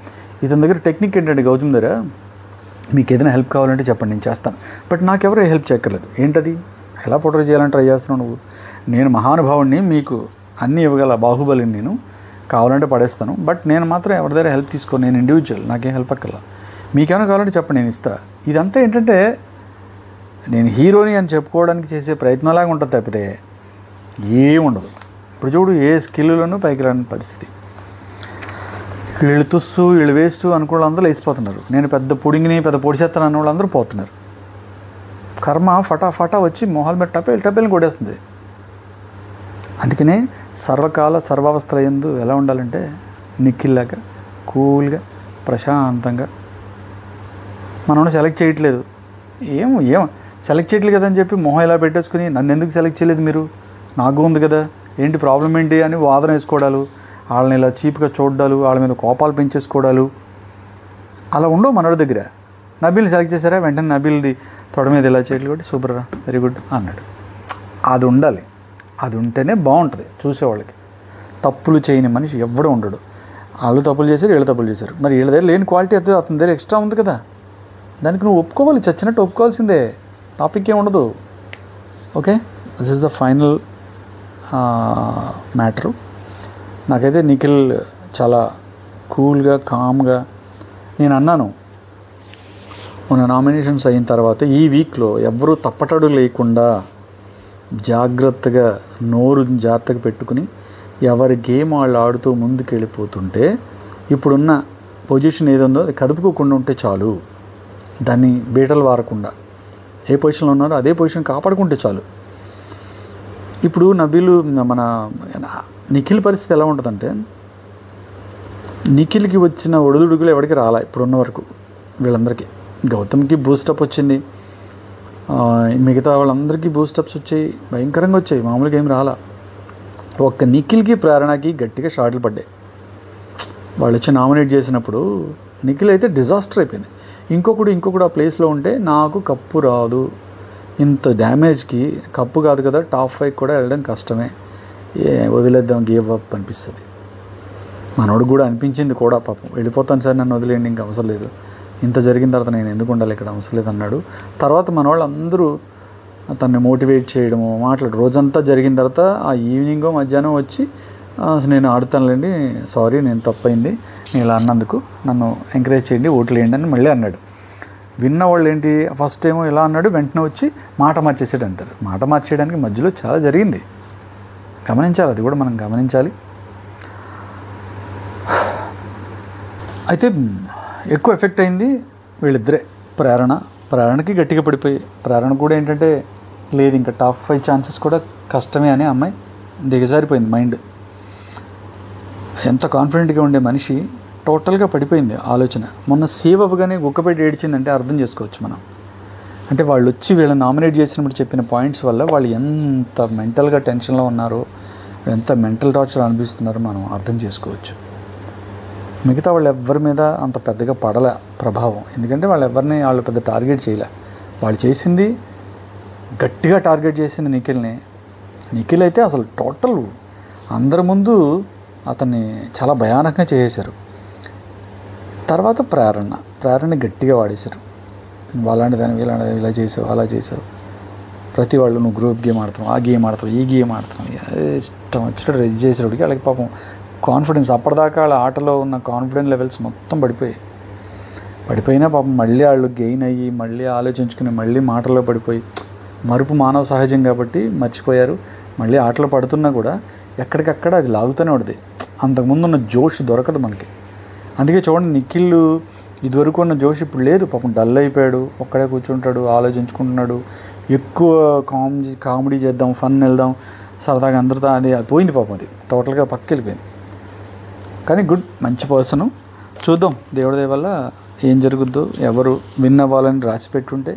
ఇతని దగ్గర టెక్నిక్ ఏంటంటే గౌతమ్ దగ్గర, మీకు ఏదైనా హెల్ప్ కావాలంటే చెప్పండి నేను చేస్తాను, బట్ నాకెవరూ హెల్ప్ చేయక్కర్లేదు. ఏంటది, ఎలా పోర్ట్రేట్ చేయాలని ట్రై చేస్తున్నావు నువ్వు, నేను మహానుభావుడిని, మీకు అన్నీ ఇవ్వగల బాహుబలిని, నేను కావాలంటే పడేస్తాను, బట్ నేను మాత్రం ఎవరి దగ్గర హెల్ప్ తీసుకోను, నేను ఇండివిజువల్, నాకేం హెల్ప్ అక్కర్లా, మీకేమైనా కావాలంటే చెప్పండి నేను ఇస్తా. ఇదంతా ఏంటంటే నేను హీరోని అని చెప్పుకోవడానికి చేసే ప్రయత్నంలాగా ఉంటుంది తప్పితే ఏముండదు. ఇప్పుడు చూడు ఏ స్కిల్లోనూ పైకి రాని పరిస్థితి. వీళ్ళు తుస్సు వీళ్ళు వేస్ట్ అనుకోవడం అందరూ వేసిపోతున్నారు. నేను పెద్ద పొడిగిని పెద్ద పొడిచేస్తాను అన్న వాళ్ళందరూ పోతున్నారు. కర్మ ఫటాఫటా వచ్చి మొహాలు మీద టపేలు కొట్టేస్తుంది. అందుకనే సర్వకాల సర్వావస్థల యందు ఎలా ఉండాలంటే నిఖిల్లాగా కూల్గా ప్రశాంతంగా. మనం సెలెక్ట్ చేయట్లేదు, ఏం సెలెక్ట్ చేయట్లేదు కదా అని చెప్పి మొహం ఇలా పెట్టేసుకుని నన్ను ఎందుకు సెలెక్ట్ చేయలేదు మీరు, నాకు ఉంది కదా, ఏంటి ప్రాబ్లం ఏంటి అని వాదన వేసుకోవడాలు, వాళ్ళని ఇలా చీప్గా చూడాలు, వాళ్ళ మీద కోపాలు పెంచేసుకోవడాలు అలా ఉండవు మనోడి దగ్గర. నబీల్ని సెలెక్ట్ చేశారా, వెంటనే నబీల్ది తొడ మీద ఇలా చేయట్లు కొట్టి సూపర్ రా, వెరీ గుడ్ అన్నాడు. అది ఉండాలి, అది ఉంటేనే బాగుంటుంది చూసేవాళ్ళకి. తప్పులు చేయని మనిషి ఎవడో ఉండడు. వాళ్ళు తప్పులు చేశారు, వీళ్ళు తప్పులు చేశారు, మరి వీళ్ళ దగ్గర లేని క్వాలిటీ అయితే అతని దగ్గర ఎక్స్ట్రా ఉంది కదా, దానికి నువ్వు ఒప్పుకోవాలి, చచ్చినట్టు ఒప్పుకోవాల్సిందే, టాపిక్ ఏం ఉండదు. Okay, this is the final matter. నాకైతే నిఖిల్ చాలా కూల్గా కామ్గా, నేను అన్నాను మన నామినేషన్స్ అయిన తర్వాత ఈ వీక్లో ఎవరూ తప్పటడు లేకుండా జాగ్రత్తగా నోరు జాగ్రత్తగా పెట్టుకుని ఎవరి గేమ్ వాళ్ళు ఆడుతూ ముందుకు వెళ్ళిపోతుంటే ఇప్పుడున్న పొజిషన్ ఏదుందో అది కదుపుకోకుండా ఉంటే చాలు, దాన్ని బీటలు వారకుండా ఏ పొజిషన్లో ఉన్నారో అదే పొజిషన్ కాపాడుకుంటే చాలు. ఇప్పుడు నబీలు మన నిఖిల్ పరిస్థితి ఎలా ఉంటుందంటే, నిఖిల్కి వచ్చిన ఒడిదుడుకులు ఎవరికి రాలా ఇప్పుడున్న వరకు. వీళ్ళందరికీ గౌతమ్కి బూస్టప్ వచ్చింది, మిగతా వాళ్ళందరికీ బూస్టప్స్ వచ్చాయి, భయంకరంగా వచ్చాయి, మామూలుగా ఏం రాలా. ఒక్క నిఖిల్కి ప్రేరణకి గట్టిగా షాట్లు పడ్డాయి. వాళ్ళు వచ్చి నామినేట్ చేసినప్పుడు నిఖిల్ అయితే డిజాస్టర్ అయిపోయింది. ఇంకొకడు ఆ ప్లేస్లో ఉంటే నాకు కప్పు రాదు, ఇంత డ్యామేజ్కి కప్పు కాదు కదా టాప్ 5 కూడా వెళ్ళడం కష్టమే, వదిలేద్దాం గివ్ అప్ అనిపిస్తుంది. మనోడు కూడా అనిపించింది కూడా, పాపం వెళ్ళిపోతాను సార్ నన్ను వదిలేయండి ఇంకా అవసరం లేదు, ఇంత జరిగిన తర్వాత నేను ఎందుకు ఉండాలి ఇక్కడ అవసరం లేదు అన్నాడు. తర్వాత మన వాళ్ళు అందరూ తనని మోటివేట్ చేయడము మాట్లాడు, రోజంతా జరిగిన తర్వాత ఆ ఈవినింగో మధ్యాహ్నం వచ్చి నేను ఆడుతానులేండి, సారీ నేను తప్పైంది, నేను ఇలా అన్నందుకు నన్ను ఎంకరేజ్ చేయండి, ఓట్లు వేయండి అని మళ్ళీ అన్నాడు. విన్న వాళ్ళు ఏంటి, ఫస్ట్ ఏమో ఇలా అన్నాడు, వెంటనే వచ్చి మాట మార్చేసాడు అంటారు. మాట మార్చేయడానికి మధ్యలో చాలా జరిగింది, గమనించాలి, అది కూడా మనం గమనించాలి. అయితే ఎక్కువ ఎఫెక్ట్ అయింది వీళ్ళిద్దరే, ప్రేరణకి గట్టిగా పడిపోయి, ప్రేరణ కూడా ఏంటంటే లేదు ఇంకా టాప్ 5 ఛాన్సెస్ కూడా కష్టమే అని అమ్మాయి దిగజారిపోయింది మైండ్. ఎంత కాన్ఫిడెంట్గా ఉండే మనిషి టోటల్గా పడిపోయింది ఆలోచన. మొన్న సేవ్ అవ్వగానే గుక్కపెట్టి ఏడ్చిందంటే అర్థం చేసుకోవచ్చు మనం. అంటే వాళ్ళు వచ్చి వీళ్ళని నామినేట్ చేసినప్పుడు చెప్పిన పాయింట్స్ వల్ల వాళ్ళు ఎంత మెంటల్గా టెన్షన్లో ఉన్నారో, ఎంత మెంటల్ టార్చర్ అనిపిస్తున్నారో మనం అర్థం చేసుకోవచ్చు. మిగతా వాళ్ళు ఎవరి మీద అంత పెద్దగా పడలే ప్రభావం, ఎందుకంటే వాళ్ళు పెద్ద టార్గెట్ చేయలే. వాళ్ళు చేసింది గట్టిగా టార్గెట్ చేసింది నిఖిల్ని. నిఖిల్ అయితే అసలు టోటల్ అందరి ముందు అతన్ని చాలా భయానకంగా చేసేశారు. తర్వాత ప్రేరణని గట్టిగా వాడేశారు, వాళ్ళంటి దాన్ని వీళ్ళంటి ఇలా చేసావు అలా చేసావు, ప్రతి వాళ్ళు నువ్వు గ్రూప్ గేమ్ ఆడుతున్నావు, ఆ గేమ్ ఆడుతావు, ఈ గేమ్ ఆడుతున్నావు, ఇష్టం వచ్చినట్టు రెడీ చేసేవాడికి వాళ్ళకి పాపం కాన్ఫిడెన్స్, అప్పటిదాకా వాళ్ళ ఆటలో ఉన్న కాన్ఫిడెన్స్ లెవెల్స్ మొత్తం పడిపోయినా పాపం మళ్ళీ వాళ్ళు గెయిన్ అయ్యి మళ్ళీ ఆలోచించుకుని మళ్ళీ మాటల్లో పడిపోయి, మరుపు మానవ సహజం కాబట్టి మర్చిపోయారు. మళ్ళీ ఆటలో పడుతున్నా కూడా ఎక్కడికక్కడ అది లాగుతూనే ఉంటుంది, అంతకుముందు ఉన్న జోష్ దొరకదు మనకి. అందుకే చూడండి, నిఖిల్ ఇదివరకు ఉన్న జోష్ ఇప్పుడు లేదు, పాపం డల్ అయిపోయాడు, ఒక్కడే కూర్చుంటాడు, ఆలోచించుకుంటున్నాడు. ఎక్కువ కామెడీ చేద్దాం, ఫన్ వెళ్దాం, సరదాగా అందరితో అది పోయింది పాపం, అది టోటల్గా పక్కకి వెళ్ళిపోయింది. కానీ గుడ్, మంచి పర్సను. చూద్దాం దేవుడి దయ వల్ల ఏం జరుగుద్దో. ఎవరు విన్ అవ్వాలని రాసి పెట్టుంటే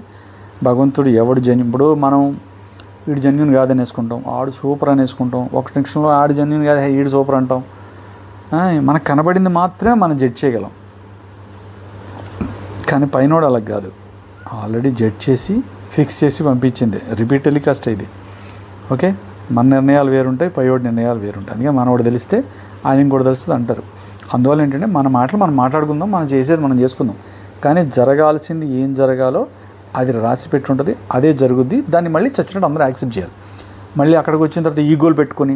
భగవంతుడు ఎవడు ఇప్పుడు మనం వీడు జెన్యున్ కాదని వేసుకుంటాం, ఆడు సూపర్ అని వేసుకుంటాం, ఒక నిమిషంలో ఆడు జెన్యున్ కాదు ఈడు సూపర్ అంటాం. మనకు కనబడింది మాత్రమే మనం జడ్జ్ చేయగలం, కానీ పైనోడు అలా కాదు, ఆల్రెడీ జడ్జ్ చేసి ఫిక్స్ చేసి పంపించింది. రిపీట్ టెలికాస్ట్ ఇది. ఓకే, మన నిర్ణయాలు వేరుంటాయి, పైవాడి నిర్ణయాలు వేరుంటాయి. అందుకే మనోడు తెలిస్తే ఆయన కూడా తెలుస్తుంది అంటారు. అందువల్ల ఏంటంటే మన మాటలు మనం మాట్లాడుకుందాం, మనం చేసేది మనం చేసుకుందాం, కానీ జరగాల్సింది ఏం జరగాలో అది రాసి పెట్టి ఉంటుంది, అదే జరుగుద్ది. దాన్ని మళ్ళీ చచ్చినట్టు అందరూ యాక్సెప్ట్ చేయాలి. మళ్ళీ అక్కడికి వచ్చిన తర్వాత ఈగోలు పెట్టుకొని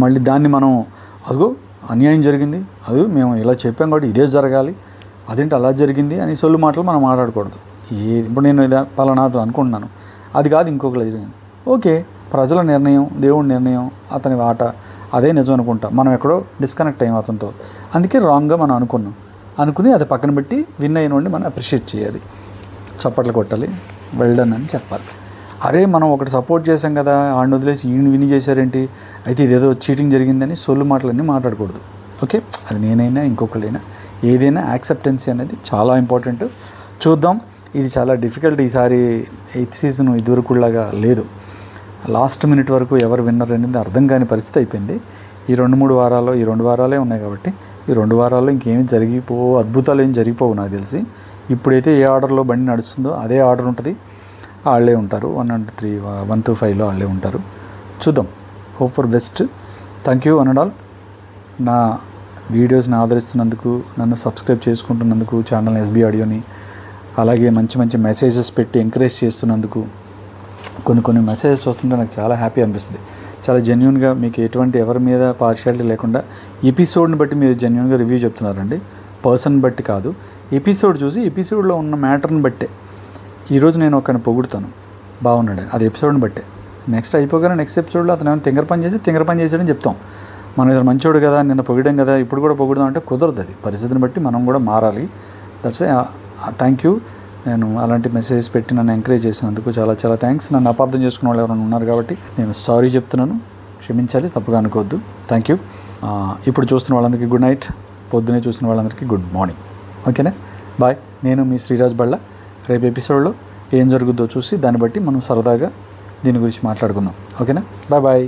మళ్ళీ దాన్ని మనం అదిగో అన్యాయం జరిగింది, అది మేము ఇలా చెప్పాం కాబట్టి ఇదే జరగాలి, అదేంటి అలా జరిగింది అని సొల్లు మాటలు మనం మాట్లాడకూడదు. ఇప్పుడు నేను పలానాతో అనుకుంటున్నాను, అది కాదు ఇంకొకరు జరిగింది. ఓకే, ప్రజల నిర్ణయం, దేవుడి నిర్ణయం, అతని ఆట అదే నిజం అనుకుంటా. మనం ఎక్కడో డిస్కనెక్ట్ అయ్యాం అతనితో, అందుకే రాంగ్గా మనం అనుకుని అది పక్కన పెట్టి విన్ అయిన వాడిని మనం అప్రిషియేట్ చేయాలి, చప్పట్లు కొట్టాలి, వెల్ డన్ అని చెప్పాలి. అరే మనం ఒకటి సపోర్ట్ చేసాం కదా, ఆడిని వదిలేసి ఈయన విని చేశారేంటి, అయితే ఇదేదో చీటింగ్ జరిగిందని సొల్లు మాటలన్నీ మాట్లాడకూడదు. ఓకే, అది నేనైనా ఇంకొకళ్ళైనా ఏదైనా యాక్సెప్టెన్సీ అనేది చాలా ఇంపార్టెంట్. చూద్దాం ఇది చాలా డిఫికల్ట్. ఈసారి 8th సీజన్ ఇదివరకులాగా లేదు. లాస్ట్ మినిట్ వరకు ఎవరు విన్నర్ అనేది అర్థం కాని పరిస్థితి అయిపోయింది. ఈ 2 వారాలే ఉన్నాయి కాబట్టి ఈ 2 వారాల్లో ఇంకేమి అద్భుతాలు ఏం జరిగిపోవు నాకు తెలిసి. ఇప్పుడైతే ఏ ఆర్డర్లో బండి నడుస్తుందో అదే ఆర్డర్ ఉంటుంది, వాళ్ళే ఉంటారు. 1 and 3, 1 to 5లో వాళ్ళే ఉంటారు. చూద్దాం. Hope for best. Thank you one and all. నా వీడియోస్ని ఆదరిస్తున్నందుకు, నన్ను సబ్స్క్రైబ్ చేసుకుంటున్నందుకు, ఛానల్ ఎస్బీ ఆడియోని, అలాగే మంచి మంచి మెసేజెస్ పెట్టి ఎంకరేజ్ చేస్తున్నందుకు. కొన్ని మెసేజెస్ వస్తుంటే నాకు చాలా హ్యాపీ అనిపిస్తుంది. చాలా జెన్యూన్గా మీకు ఎటువంటి ఎవరి మీద పార్షియాలిటీ లేకుండా ఎపిసోడ్ని బట్టి మీరు జెన్యూన్గా రివ్యూ చెప్తున్నారండి. పర్సన్ బట్టి కాదు, ఎపిసోడ్ చూసి ఎపిసోడ్లో ఉన్న మ్యాటర్ని బట్టే. ఈరోజు నేను ఒకరిని పొగుడుతాను, బాగున్నాడు, అది ఎపిసోడ్ని బట్టే. నెక్స్ట్ అయిపోగానే నెక్స్ట్ ఎపిసోడ్లో అతను ఏమైనా తింగర పని చేసాడని చెప్తాం. మనం ఇతను మంచోడు కదా, నిన్న పొగిడాం కదా, ఇప్పుడు కూడా పొగుడదాం అంటే కుదరదు. అది పరిస్థితిని బట్టి మనం కూడా మారాలి. That's thank you. నేను అలాంటి మెసేజెస్ పెట్టి నన్ను ఎంకరేజ్ చేసినందుకు చాలా చాలా థ్యాంక్స్. నన్ను అపార్థం చేసుకునే వాళ్ళు ఎవరైనా ఉన్నారు కాబట్టి నేను సారీ చెప్తున్నాను, క్షమించాలి, తప్పుగా అనుకోవద్దు. Thank you. ఇప్పుడు చూస్తున్న వాళ్ళందరికీ గుడ్ నైట్, పొద్దునే చూసిన వాళ్ళందరికీ గుడ్ మార్నింగ్. ఓకేనా, బాయ్. నేను మీ శ్రీరాజ్ బళ్ళ. రేపు ఎపిసోడ్లో ఏం జరుగుద్దో చూసి దాన్ని బట్టి మనం సరదాగా దీని గురించి మాట్లాడుకుందాం. ఓకేనా, బాయ్ బాయ్.